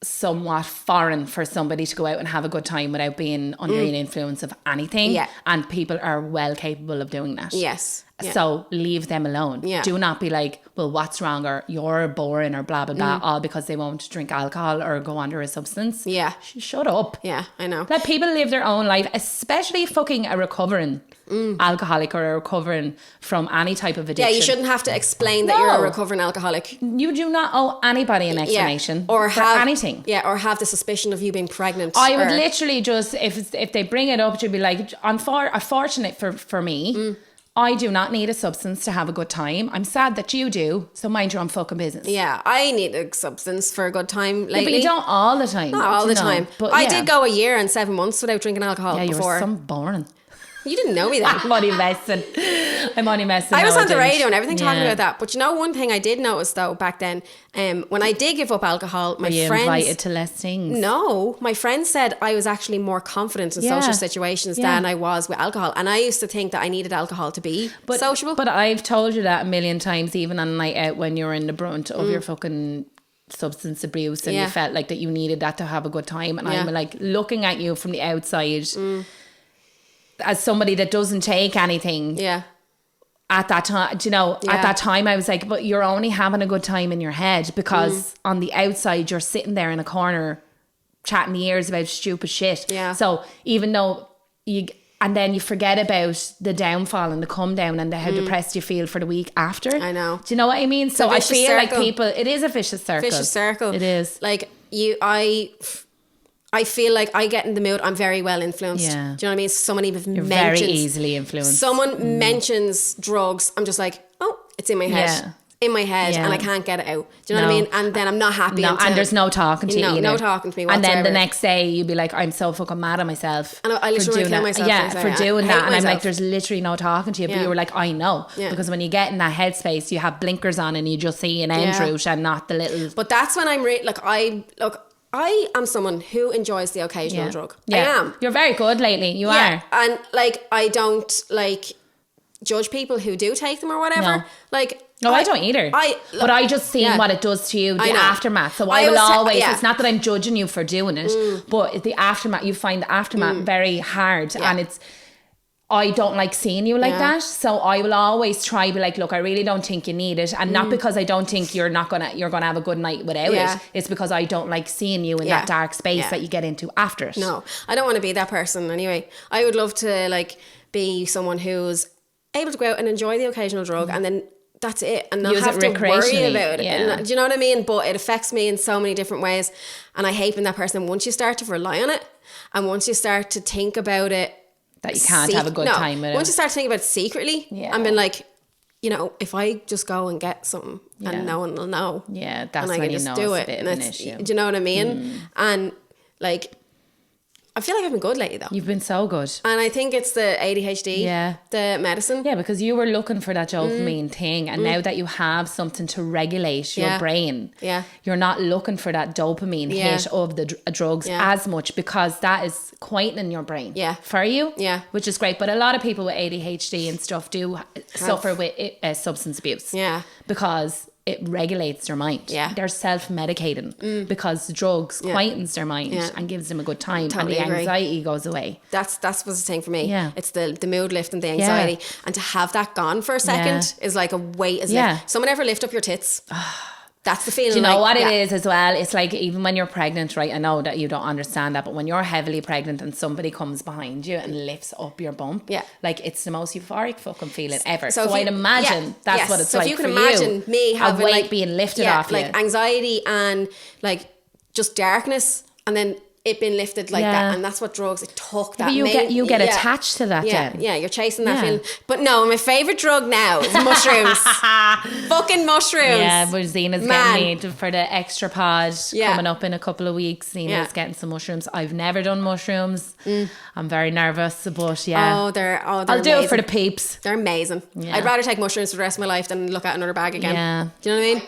Speaker 2: somewhat foreign for somebody to go out and have a good time without being under the influence of anything. Yeah. And people are well capable of doing that.
Speaker 1: Yes.
Speaker 2: Yeah. So leave them alone. Yeah. Do not be like, well, what's wrong, or you're boring, or blah, blah, blah, all because they won't drink alcohol or go under a substance.
Speaker 1: Yeah.
Speaker 2: Shut up.
Speaker 1: Yeah, I know.
Speaker 2: Let people live their own life, especially fucking a recovering alcoholic or a recovering from any type of addiction.
Speaker 1: Yeah, you shouldn't have to explain that you're a recovering alcoholic.
Speaker 2: You do not owe anybody an explanation
Speaker 1: or have
Speaker 2: anything.
Speaker 1: Yeah, or have the suspicion of you being pregnant.
Speaker 2: I would literally just, if they bring it up, to be like, unfortunate for me, I do not need a substance to have a good time. I'm sad that you do, so mind your own fucking business.
Speaker 1: Yeah, I need a substance for a good time lately.
Speaker 2: Yeah, but you don't all the time.
Speaker 1: Not all the time. But I did go a year and 7 months without drinking alcohol before.
Speaker 2: Yeah, you were some boring.
Speaker 1: You didn't know me then.
Speaker 2: I'm only messing.
Speaker 1: I was on the radio and everything talking about that. But you know, one thing I did notice though back then, when I did give up alcohol, my friends... Were you
Speaker 2: invited to less things?
Speaker 1: No. My friends said I was actually more confident in social situations than I was with alcohol. And I used to think that I needed alcohol to be sociable.
Speaker 2: But I've told you that a million times, even on a night out when you're in the brunt of your fucking substance abuse, and you felt like that you needed that to have a good time. And I'm like looking at you from the outside... as somebody that doesn't take anything. Yeah. At that time, at that time I was like, but you're only having a good time in your head, because on the outside you're sitting there in a corner chatting ears about stupid shit. Yeah. So even though and then you forget about the downfall and the come down and how depressed you feel for the week after.
Speaker 1: I know.
Speaker 2: Do you know what I mean? So I feel like people, it is a vicious circle.
Speaker 1: Vicious circle.
Speaker 2: It is.
Speaker 1: Like I feel like I get in the mood, I'm very well influenced. Yeah. Do you know what I mean? Somebody mentions...
Speaker 2: very easily influenced.
Speaker 1: Someone mentions drugs, I'm just like, oh, it's in my head. Yeah. In my head, and I can't get it out. Do you know what I mean? And then I'm not happy.
Speaker 2: No, and there's no talking to you either.
Speaker 1: No talking to me whatsoever.
Speaker 2: And then the next day you'll be like, I'm so fucking mad at myself.
Speaker 1: And I literally kill myself.
Speaker 2: Yeah, for doing that. And I'm like, there's literally no talking to you. But you were like, I know. Yeah. Because when you get in that headspace, you have blinkers on and you just see an end route and not the little...
Speaker 1: But that's when I'm I am someone who enjoys the occasional drug. Yeah. I am.
Speaker 2: You're very good lately. You are.
Speaker 1: And I don't judge people who do take them or whatever.
Speaker 2: No. No, I don't either. But I just seen what it does to you, the aftermath. So I will always, it's not that I'm judging you for doing it, but the aftermath, you find the aftermath very hard, and I don't like seeing you like that. So I will always try to be like, look, I really don't think you need it. And not because I don't think you're gonna have a good night without it. It's because I don't like seeing you in that dark space that you get into after it.
Speaker 1: No, I don't want to be that person anyway. I would love to be someone who's able to go out and enjoy the occasional drug and then that's it, and not have to worry about it. And, do you know what I mean? But it affects me in so many different ways, and I hate being that person. Once you start to rely on it, and once you start to think about it,
Speaker 2: that you can't have a good time with it.
Speaker 1: Once you start to think about it secretly, and being like, if I just go and get something and no one will know,
Speaker 2: that's when you know it's a bit of an issue.
Speaker 1: Do you know what I mean? And I feel like I've been good lately though.
Speaker 2: You've been so good.
Speaker 1: And I think it's the ADHD, the medicine.
Speaker 2: Yeah, because you were looking for that dopamine thing, and now that you have something to regulate your brain, you're not looking for that dopamine hit of the drugs as much, because that is quietening your brain for you, which is great. But a lot of people with ADHD and stuff do suffer with substance abuse, because it regulates their mind.
Speaker 1: Yeah.
Speaker 2: They're self-medicating because the drugs quietens their mind and gives them a good time,
Speaker 1: Totally
Speaker 2: and the
Speaker 1: agree.
Speaker 2: anxiety goes away.
Speaker 1: That's what's the thing for me.
Speaker 2: Yeah.
Speaker 1: It's the mood lift and the anxiety. And to have that gone for a second is like a weight is lift. Someone ever lift up your tits? That's the feeling.
Speaker 2: Do you know what it is as well? It's like even when you're pregnant, right? I know that you don't understand that, but when you're heavily pregnant and somebody comes behind you and lifts up your bump, like it's the most euphoric fucking feeling ever. So I'd imagine that's what it's like for you. So if you can imagine
Speaker 1: me having
Speaker 2: a weight
Speaker 1: like
Speaker 2: being lifted off
Speaker 1: like
Speaker 2: you.
Speaker 1: anxiety and like just darkness, and then it being lifted like that, and that's what drugs, it took that.
Speaker 2: But you get attached to that then.
Speaker 1: Yeah, you're chasing that feeling. But no, my favourite drug now is mushrooms. Fucking mushrooms.
Speaker 2: Yeah, but Zena's getting me for the extra pod coming up in a couple of weeks. Zena's getting some mushrooms. I've never done mushrooms. I'm very nervous, but
Speaker 1: they're
Speaker 2: I'll
Speaker 1: amazing.
Speaker 2: do it for the peeps.
Speaker 1: They're amazing. I'd rather take mushrooms for the rest of my life than look at another bag again.
Speaker 2: Yeah.
Speaker 1: Do you know what I mean?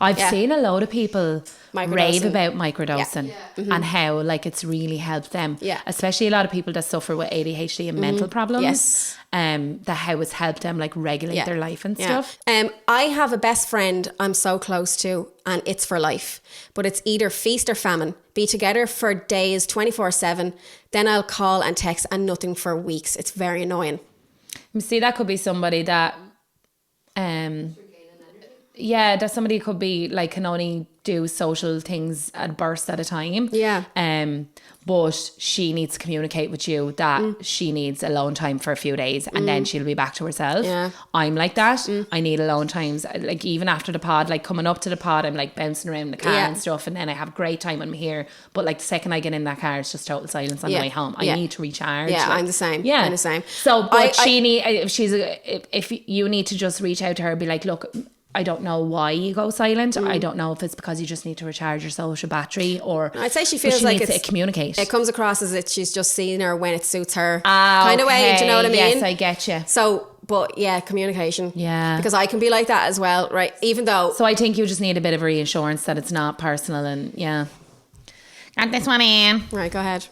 Speaker 2: I've seen a load of people rave about microdosing
Speaker 1: Mm-hmm.
Speaker 2: and how like it's really helped them.
Speaker 1: Yeah.
Speaker 2: Especially a lot of people that suffer with ADHD and mental problems.
Speaker 1: Yes.
Speaker 2: That how it's helped them like regulate their life and stuff.
Speaker 1: I have a best friend I'm so close to, and it's for life. But it's either feast or famine. Be together for days, 24/7. Then I'll call and text and nothing for weeks. It's very annoying.
Speaker 2: You see, that could be somebody that that somebody could be like can only do social things at bursts at a time.
Speaker 1: Yeah.
Speaker 2: But she needs to communicate with you that she needs alone time for a few days and then she'll be back to herself.
Speaker 1: Yeah.
Speaker 2: I'm like that. I need alone times. Like even after the pod, like coming up to the pod, I'm like bouncing around the car and stuff, and then I have a great time when I'm here. But like the second I get in that car, it's just total silence on the way home. I need to recharge.
Speaker 1: Yeah,
Speaker 2: like,
Speaker 1: I'm the same.
Speaker 2: Yeah,
Speaker 1: I'm the same.
Speaker 2: So, but if you need to just reach out to her, be like, look, I don't know why you go silent. I don't know if it's because you just need to recharge your social battery, or
Speaker 1: I'd say she feels like
Speaker 2: needs to communicate.
Speaker 1: It comes across as if she's just seeing her when it suits her kind of way. Do you know what I mean?
Speaker 2: Yes, I get you.
Speaker 1: So, but yeah, communication.
Speaker 2: Yeah.
Speaker 1: Because I can be like that as well, right? Even though.
Speaker 2: So I think you just need a bit of reassurance that it's not personal, and got this one in.
Speaker 1: Right, go ahead.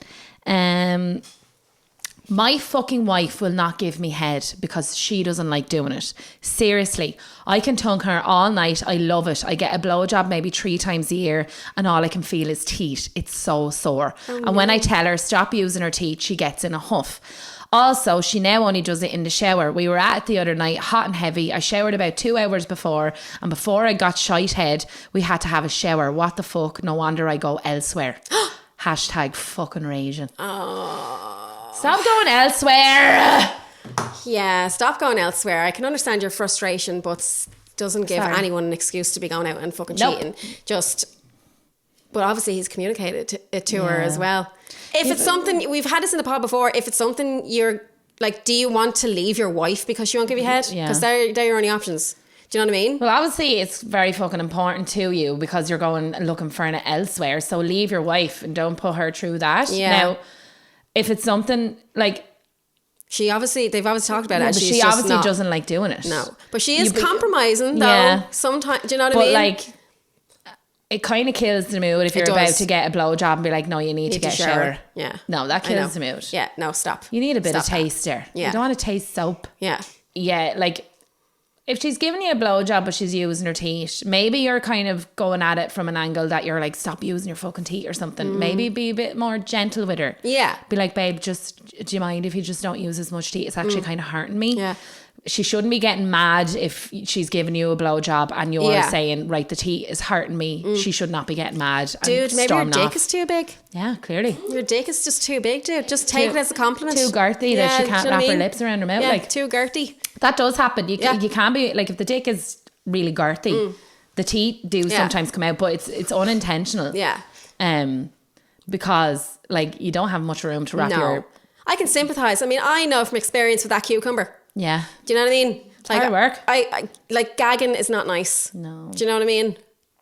Speaker 2: My fucking wife will not give me head because she doesn't like doing it. Seriously, I can tongue her all night. I love it. I get a blowjob maybe 3 times a year and all I can feel is teeth. It's so sore. And when I tell her stop using her teeth, she gets in a huff. Also, she now only does it in the shower. We were at it the other night, hot and heavy. I showered about 2 hours before, and before I got shite head, we had to have a shower. What the fuck? No wonder I go elsewhere. Hashtag fucking raging. Stop going elsewhere.
Speaker 1: Yeah, stop going elsewhere. I can understand your frustration, but doesn't give anyone an excuse to be going out and fucking cheating. But obviously he's communicated it to her as well. If it's something, we've had this in the pod before, if it's something you're like, do you want to leave your wife because she won't give you head? Because they're your only options. Do you know what I mean?
Speaker 2: Well, obviously it's very fucking important to you because you're going looking for it elsewhere. So leave your wife and don't put her through that. Yeah. Now, if it's something like... they've obviously talked about it. And
Speaker 1: she
Speaker 2: obviously doesn't like doing it.
Speaker 1: No. But she is compromising though. Sometimes, do you know what I mean?
Speaker 2: But like, it kind of kills the mood if you're about to get a blowjob and be like, no, you need to get a shower.
Speaker 1: Yeah.
Speaker 2: No, that kills the mood.
Speaker 1: Yeah, no, stop.
Speaker 2: You need a bit of taste there. Yeah. You don't want to taste soap.
Speaker 1: Yeah.
Speaker 2: Yeah, like... if she's giving you a blowjob but she's using her teeth, maybe you're kind of going at it from an angle that you're like, stop using your fucking teeth or something. Maybe be a bit more gentle with her.
Speaker 1: Yeah.
Speaker 2: Be like, babe, just do you mind if you just don't use as much teeth? It's actually kind of hurting me.
Speaker 1: Yeah.
Speaker 2: She shouldn't be getting mad if she's giving you a blowjob and you're saying, right, the teeth is hurting me. She should not be getting mad.
Speaker 1: Dude, maybe your dick is too big.
Speaker 2: Yeah, clearly.
Speaker 1: Your dick is just too big, dude. Just take it as a compliment.
Speaker 2: Too girthy that she can't wrap her lips around her mouth.
Speaker 1: Yeah,
Speaker 2: like,
Speaker 1: too girthy.
Speaker 2: That does happen. You can be like, if the dick is really girthy, the teeth do sometimes come out, but it's unintentional.
Speaker 1: Yeah.
Speaker 2: Because like you don't have much room to wrap your...
Speaker 1: I can sympathise. I mean, I know from experience with that cucumber.
Speaker 2: Yeah.
Speaker 1: Do you know what I mean?
Speaker 2: It's hard work.
Speaker 1: I like gagging is not nice.
Speaker 2: No.
Speaker 1: Do you know what I mean?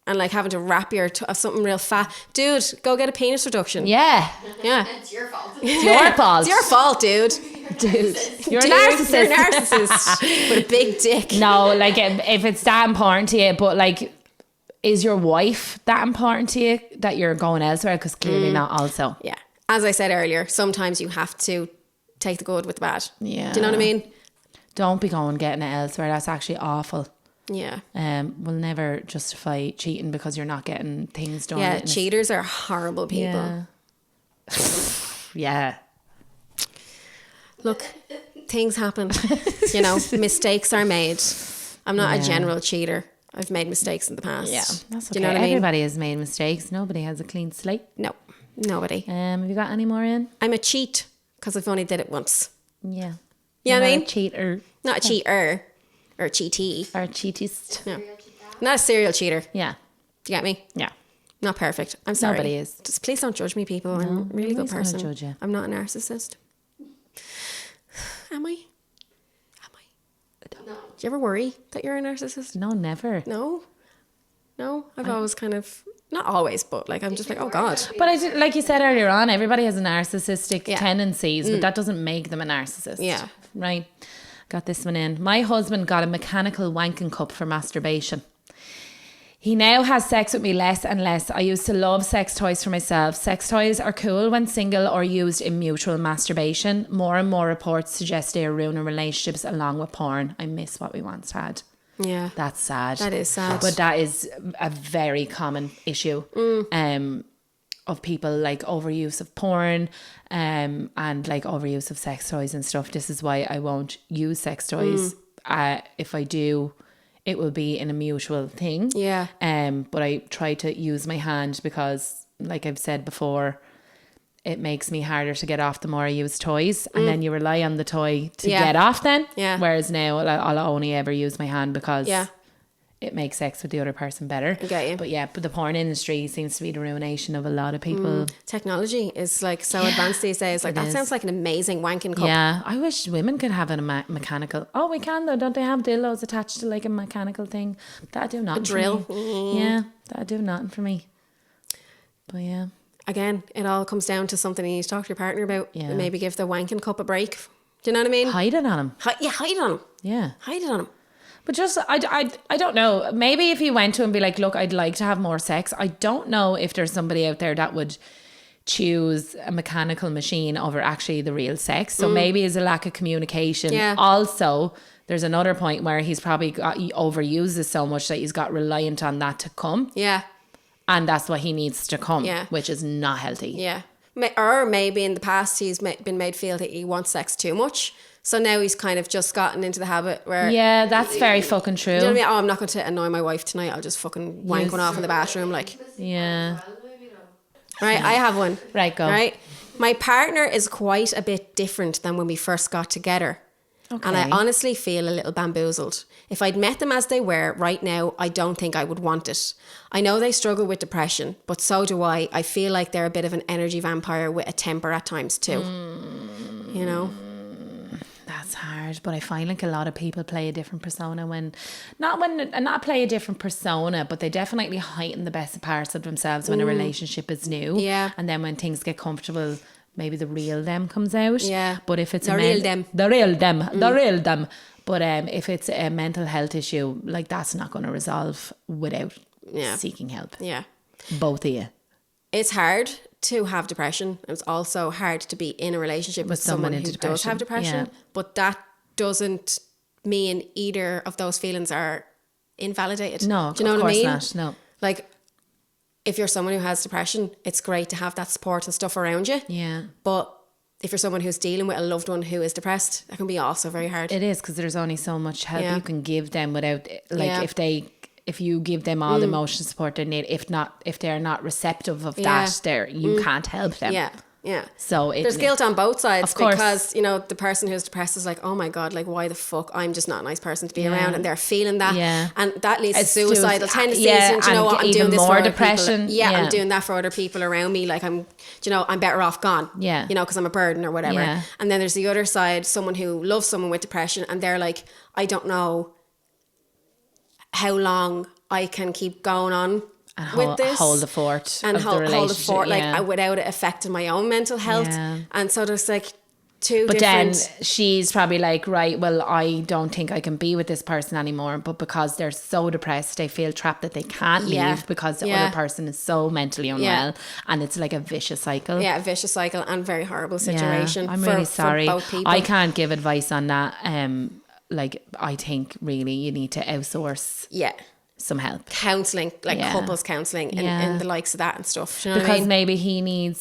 Speaker 1: And like having to wrap your something real fat. Dude, go get a penis reduction.
Speaker 2: Yeah.
Speaker 1: Yeah.
Speaker 3: It's your fault.
Speaker 2: It's your fault.
Speaker 1: It's your fault, dude.
Speaker 2: Dude. You're a narcissist.
Speaker 1: You're a narcissist with a big dick.
Speaker 2: No, like if it's that important to you, but like, is your wife that important to you that you're going elsewhere? Because clearly not also.
Speaker 1: Yeah. As I said earlier, sometimes you have to take the good with the bad.
Speaker 2: Yeah.
Speaker 1: Do you know what I mean?
Speaker 2: Don't be going getting it elsewhere. That's actually awful.
Speaker 1: Yeah.
Speaker 2: Will never justify cheating because you're not getting things done.
Speaker 1: Yeah, cheaters are horrible people.
Speaker 2: Yeah.
Speaker 1: Look, things happen. Mistakes are made. I'm not a general cheater. I've made mistakes in the past.
Speaker 2: Yeah, that's okay.
Speaker 1: Do you know what I mean?
Speaker 2: Everybody has made mistakes. Nobody has a clean slate.
Speaker 1: No, nobody.
Speaker 2: Have you got any more in?
Speaker 1: I'm a cheat because I've only did it once.
Speaker 2: Yeah.
Speaker 1: You know what I mean?
Speaker 2: A cheater.
Speaker 1: Not a cheater or a cheatee.
Speaker 2: Or a cheatist.
Speaker 1: No. Not a serial cheater.
Speaker 2: Yeah.
Speaker 1: Do you get me?
Speaker 2: Yeah.
Speaker 1: Not perfect. I'm sorry.
Speaker 2: Nobody is.
Speaker 1: Just please don't judge me, people. I'm a really good person.
Speaker 2: Judge you.
Speaker 1: I'm not a narcissist. Am I?
Speaker 3: No.
Speaker 1: Do you ever worry that you're a narcissist?
Speaker 2: No, never.
Speaker 1: No. I've always kind of, not always, but like I'm just like, oh God.
Speaker 2: But like you said earlier on, everybody has narcissistic tendencies, but that doesn't make them a narcissist.
Speaker 1: Yeah.
Speaker 2: Right. Got this one in. My husband got a mechanical wanking cup for masturbation. He now has sex with me less and less. I used to love sex toys for myself. Sex toys are cool when single or used in mutual masturbation. More and more reports suggest they are ruining relationships along with porn. I miss what we once had.
Speaker 1: Yeah.
Speaker 2: That's sad.
Speaker 1: That is sad.
Speaker 2: But that is a very common issue of people, like overuse of porn and like overuse of sex toys and stuff. This is why I won't use sex toys. If I do, it will be in a mutual thing.
Speaker 1: Yeah.
Speaker 2: But I try to use my hand because, like I've said before, it makes me harder to get off the more I use toys. And then you rely on the toy to get off then.
Speaker 1: Yeah.
Speaker 2: Whereas now I'll only ever use my hand because it makes sex with the other person better.
Speaker 1: I get you.
Speaker 2: But the porn industry seems to be the ruination of a lot of people.
Speaker 1: Technology is like so advanced these days. Like that sounds like an amazing wanking cup.
Speaker 2: Yeah, I wish women could have a mechanical. Oh, we can though. Don't they have dildos attached to like a mechanical thing? That'd do nothing.
Speaker 1: A drill.
Speaker 2: For me. Yeah, that'd do nothing for me. But yeah.
Speaker 1: Again, it all comes down to something you need to talk to your partner about.
Speaker 2: Yeah.
Speaker 1: Maybe give the wanking cup a break. Do you know what I mean?
Speaker 2: Hide it on him.
Speaker 1: Hide it on him.
Speaker 2: Yeah.
Speaker 1: Hide it on him.
Speaker 2: But just, I don't know. Maybe if you went to him and be like, look, I'd like to have more sex. I don't know if there's somebody out there that would choose a mechanical machine over actually the real sex. So maybe it's a lack of communication.
Speaker 1: Yeah.
Speaker 2: Also, there's another point where he overuses so much that he's got reliant on that to come.
Speaker 1: Yeah.
Speaker 2: And that's what he needs to come,
Speaker 1: Yeah.
Speaker 2: which is not healthy.
Speaker 1: Yeah. Or maybe in the past he's been made feel that he wants sex too much. So now he's kind of just gotten into the habit where...
Speaker 2: Yeah, that's very fucking true.
Speaker 1: Do you know what I mean? Oh, I'm not going to annoy my wife tonight. I'll just fucking wank one off in the bathroom. Like,
Speaker 2: Yeah.
Speaker 1: right, I have one.
Speaker 2: Right, go.
Speaker 1: Right? My partner is quite a bit different than when we first got together.
Speaker 2: Okay.
Speaker 1: And I honestly feel a little bamboozled. If I'd met them as they were right now, I don't think I would want it. I know they struggle with depression, but so do I. I feel like they're a bit of an energy vampire with a temper at times too. You know?
Speaker 2: That's hard, but I find like a lot of people play a different persona not play a different persona, but they definitely heighten the best parts of themselves when a relationship is new.
Speaker 1: Yeah.
Speaker 2: And then when things get comfortable, maybe the real them comes out.
Speaker 1: Yeah.
Speaker 2: But if it's
Speaker 1: The real them.
Speaker 2: But if it's a mental health issue, like that's not going to resolve without seeking help.
Speaker 1: Yeah.
Speaker 2: Both of you.
Speaker 1: It's hard to have depression. It's also hard to be in a relationship with someone who does have depression.
Speaker 2: Yeah.
Speaker 1: But that doesn't mean either of those feelings are invalidated.
Speaker 2: No,
Speaker 1: do you know
Speaker 2: of
Speaker 1: what I
Speaker 2: course
Speaker 1: mean?
Speaker 2: not. No.
Speaker 1: Like, if you're someone who has depression, it's great to have that support and stuff around you.
Speaker 2: Yeah.
Speaker 1: But if you're someone who's dealing with a loved one who is depressed, that can be also very hard.
Speaker 2: It is, because there's only so much help you can give them without, like,
Speaker 1: Yeah.
Speaker 2: if you give them all the emotional support they need, if they're not receptive of that, you can't help them.
Speaker 1: Yeah. Yeah.
Speaker 2: So
Speaker 1: there's guilt on both sides,
Speaker 2: of course.
Speaker 1: because, you know, the person who's depressed is like, oh my God, like, why the fuck? I'm just not a nice person to be around. And they're feeling that.
Speaker 2: Yeah.
Speaker 1: And that leads to
Speaker 2: It's
Speaker 1: suicidal
Speaker 2: just-
Speaker 1: tendencies.
Speaker 2: yeah,
Speaker 1: and do you know
Speaker 2: and
Speaker 1: what? I'm
Speaker 2: even
Speaker 1: doing this
Speaker 2: more
Speaker 1: for other
Speaker 2: depression.
Speaker 1: people. Yeah,
Speaker 2: Yeah.
Speaker 1: I'm doing that for other people around me. Like, I'm better off gone.
Speaker 2: Yeah.
Speaker 1: You know, because I'm a burden or whatever.
Speaker 2: Yeah.
Speaker 1: And then there's the other side, someone who loves someone with depression, and they're like, I don't know how long I can keep going on
Speaker 2: And
Speaker 1: with this.
Speaker 2: hold the fort
Speaker 1: And
Speaker 2: of the
Speaker 1: hold the
Speaker 2: relationship,
Speaker 1: fort, like,
Speaker 2: yeah.
Speaker 1: without it affecting my own mental health.
Speaker 2: Yeah.
Speaker 1: And so there's like two
Speaker 2: But
Speaker 1: different...
Speaker 2: then she's probably like, right, well, I don't think I can be with this person anymore. But because they're so depressed, they feel trapped that they can't
Speaker 1: Yeah.
Speaker 2: leave because the
Speaker 1: Yeah.
Speaker 2: other person is so mentally unwell. And it's like a vicious cycle.
Speaker 1: Yeah, a vicious cycle and very horrible situation.
Speaker 2: I'm really sorry.
Speaker 1: For both people.
Speaker 2: I can't give advice on that. like, I think really you need to outsource some help.
Speaker 1: Counselling, like couples counselling and the likes of that and stuff. Do you know
Speaker 2: because
Speaker 1: what I mean?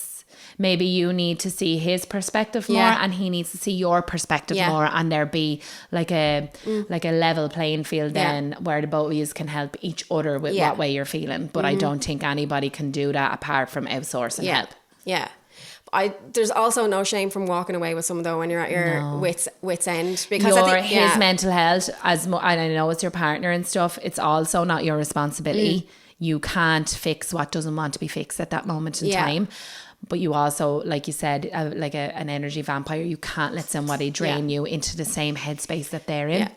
Speaker 2: maybe you need to see his perspective more and he needs to see your perspective more, and there be like a level playing field then where the both of you can help each other with what way you're feeling. But I don't think anybody can do that apart from outsourcing help.
Speaker 1: Yeah. There's also no shame from walking away with someone though when you're at your wits end, because
Speaker 2: his mental health, and I know it's your partner and stuff, it's also not your responsibility. You can't fix what doesn't want to be fixed at that moment in time. But you also, like you said, like an energy vampire, you can't let somebody drain you into the same headspace that they're in.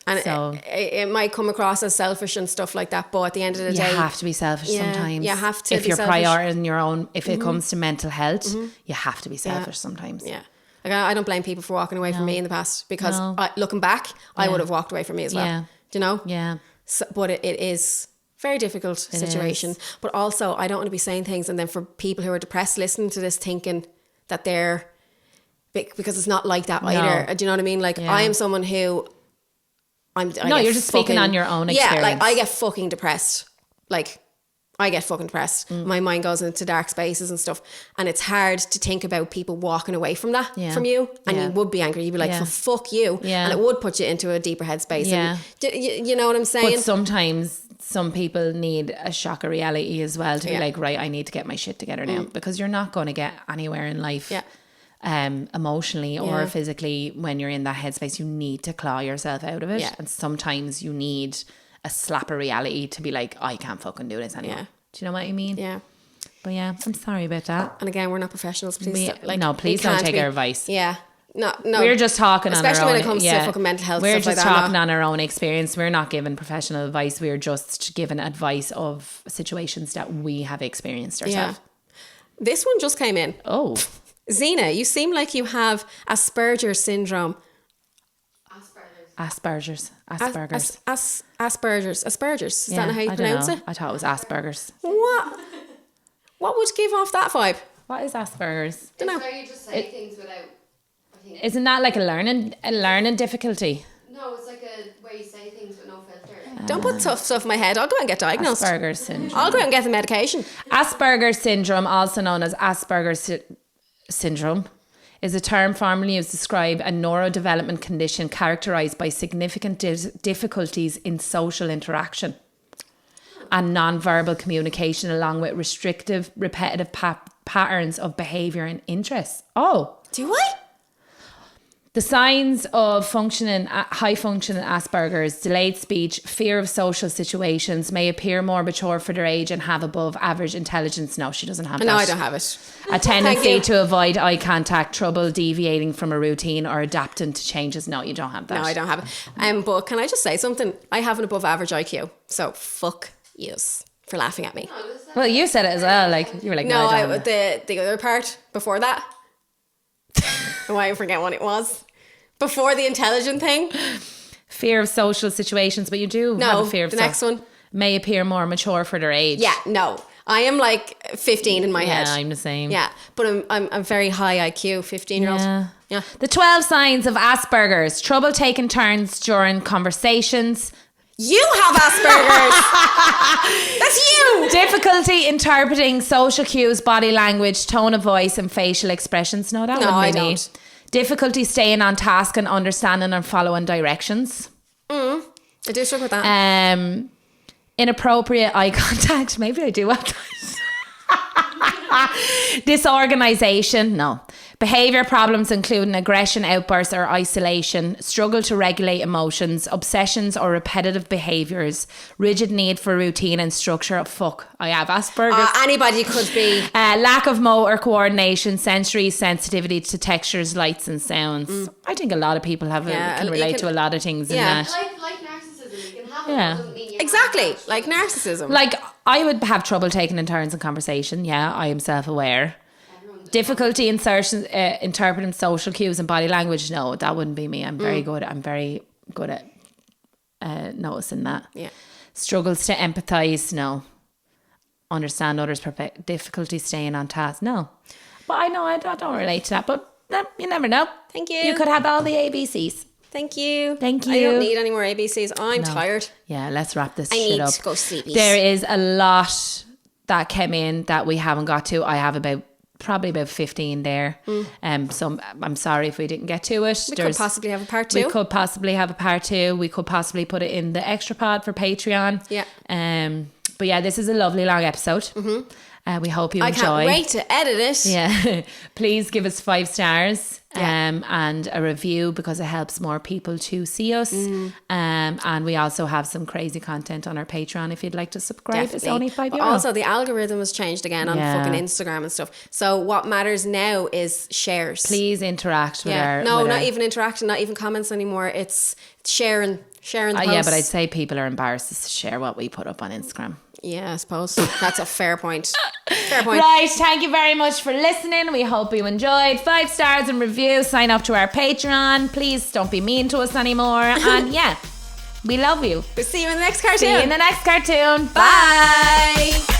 Speaker 1: And
Speaker 2: so
Speaker 1: it might come across as selfish and stuff like that, but at the end of the day,
Speaker 2: you have to be selfish sometimes.
Speaker 1: You have to.
Speaker 2: If you're prioritizing your own, if it comes to mental health, you have to be selfish sometimes.
Speaker 1: Yeah. Like I don't blame people for walking away from me in the past, because looking back, I would have walked away from me as well.
Speaker 2: Yeah.
Speaker 1: Do you know?
Speaker 2: Yeah.
Speaker 1: So, but it is very difficult situation. But also, I don't want to be saying things and then for people who are depressed listening to this thinking that they're, because it's not like that either. Do you know what I mean? Like I am someone who
Speaker 2: you're just speaking on your own experience.
Speaker 1: Yeah, like I get fucking depressed. Like I get fucking depressed. My mind goes into dark spaces and stuff, and it's hard to think about people walking away from that from you, and you would be angry. You'd be like, "For fuck you," and it would put you into a deeper headspace.
Speaker 2: Yeah,
Speaker 1: and you know what I'm saying?
Speaker 2: But sometimes some people need a shock of reality as well to be like, right, I need to get my shit together now, because you're not going to get anywhere in life. Emotionally or physically when you're in that headspace. You need to claw yourself out of it, and sometimes you need a slap of reality to be like, I can't fucking do this anymore. Do you know what I mean?
Speaker 1: Yeah.
Speaker 2: But yeah, I'm sorry about that.
Speaker 1: And again, we're not professionals. Please,
Speaker 2: please don't take our advice.
Speaker 1: Yeah. No.
Speaker 2: We're just talking on our own.
Speaker 1: Especially when it comes to fucking mental health.
Speaker 2: We're
Speaker 1: stuff
Speaker 2: just
Speaker 1: like
Speaker 2: talking on our own experience. We're not giving professional advice. We're just giving advice of situations that we have experienced ourselves.
Speaker 1: Yeah. This one just came in.
Speaker 2: Oh.
Speaker 1: Zena, you seem like you have Asperger's syndrome.
Speaker 2: Asperger's.
Speaker 1: Asperger's. Is that not how you pronounce it?
Speaker 2: I thought it was Asperger's.
Speaker 1: What would give off that vibe?
Speaker 2: What is Asperger's?
Speaker 3: It's where you just say things without, I think.
Speaker 2: Isn't that like a learning difficulty?
Speaker 3: No, it's like where you say things with no filter.
Speaker 1: Don't put tough stuff in my head. I'll go and get diagnosed.
Speaker 2: Asperger's syndrome.
Speaker 1: I'll go out and get the medication.
Speaker 2: Asperger's syndrome, also known as Asperger's syndrome, is a term formerly used to describe a neurodevelopment condition characterized by significant difficulties in social interaction and non-verbal communication, along with restrictive, repetitive patterns of behavior and interests. Oh.
Speaker 1: Do I?
Speaker 2: The signs of high-functioning Asperger's, delayed speech, fear of social situations, may appear more mature for their age and have above average intelligence. No, she doesn't have that.
Speaker 1: No, I don't have it.
Speaker 2: A tendency to avoid eye contact, trouble deviating from a routine or adapting to changes. No, you don't have that.
Speaker 1: No, I don't have it. But can I just say something? I have an above average IQ. So fuck yous for laughing at me.
Speaker 2: Well, you said it as well. Like, you were like, no, I don't.
Speaker 1: The other part before that. I forget what it was. Before the intelligent thing.
Speaker 2: Fear of social situations, but you do have a fear of
Speaker 1: the next one.
Speaker 2: May appear more mature for their age.
Speaker 1: Yeah, no. I am like 15 in my head.
Speaker 2: Yeah, I'm the same.
Speaker 1: Yeah, but I'm very high IQ, 15-year-old. Yeah.
Speaker 2: The 12 signs of Asperger's. Trouble taking turns during conversations.
Speaker 1: You have Asperger's. That's you.
Speaker 2: Difficulty interpreting social cues, body language, tone of voice, and facial expressions. No, I don't. Difficulty staying on task and understanding and following directions.
Speaker 1: I do struggle with that.
Speaker 2: Inappropriate eye contact. Maybe I do have that. Disorganization. No. Behavior problems including aggression, outbursts or isolation, struggle to regulate emotions, obsessions or repetitive behaviors, rigid need for routine and structure. Fuck, I have Asperger's.
Speaker 1: Anybody could be.
Speaker 2: Lack of motor coordination, sensory sensitivity to textures, lights and sounds. I think a lot of people can relate to a lot of things in that.
Speaker 3: Like narcissism, you can have it, doesn't mean
Speaker 1: exactly, like narcissism.
Speaker 2: Like, I would have trouble taking in turns in conversation. Yeah, I am self-aware. Difficulty interpreting social cues and body language. No, that wouldn't be me. I'm very good at noticing that. Yeah. Struggles to empathize. No. Understand others' difficulty staying on task. No. But I know I don't relate to that. But you never know.
Speaker 1: Thank you.
Speaker 2: You could have all the ABCs.
Speaker 1: Thank you.
Speaker 2: Thank you.
Speaker 1: I don't need any more ABCs. I'm tired.
Speaker 2: Yeah, let's wrap this
Speaker 1: I
Speaker 2: shit
Speaker 1: need
Speaker 2: up.
Speaker 1: to go sleepy.
Speaker 2: There is a lot that came in that we haven't got to. I have probably about 15 there. So I'm sorry if we didn't get to it.
Speaker 1: We could possibly have a part 2.
Speaker 2: We could possibly have a part 2. We could possibly put it in the extra pod for Patreon.
Speaker 1: Yeah.
Speaker 2: But yeah, this is a lovely long episode. We hope you enjoy.
Speaker 1: I can't wait to edit it.
Speaker 2: Yeah. Please give us 5 stars and a review, because it helps more people to see us. And we also have some crazy content on our Patreon if you'd like to subscribe.
Speaker 1: Definitely.
Speaker 2: It's only €5.
Speaker 1: Also, the algorithm has changed again on fucking Instagram and stuff. So what matters now is shares.
Speaker 2: Please interact with our...
Speaker 1: not even interacting, not even comments anymore. It's sharing the posts.
Speaker 2: Yeah, but I'd say people are embarrassed to share what we put up on Instagram.
Speaker 1: Yeah, I suppose. That's a fair point. Fair point.
Speaker 2: Right, thank you very much for listening. We hope you enjoyed. 5 stars and review. Sign up to our Patreon. Please don't be mean to us anymore. And yeah, we love you.
Speaker 1: We'll see you in the next cartoon.
Speaker 2: See you in the next cartoon.
Speaker 1: Bye.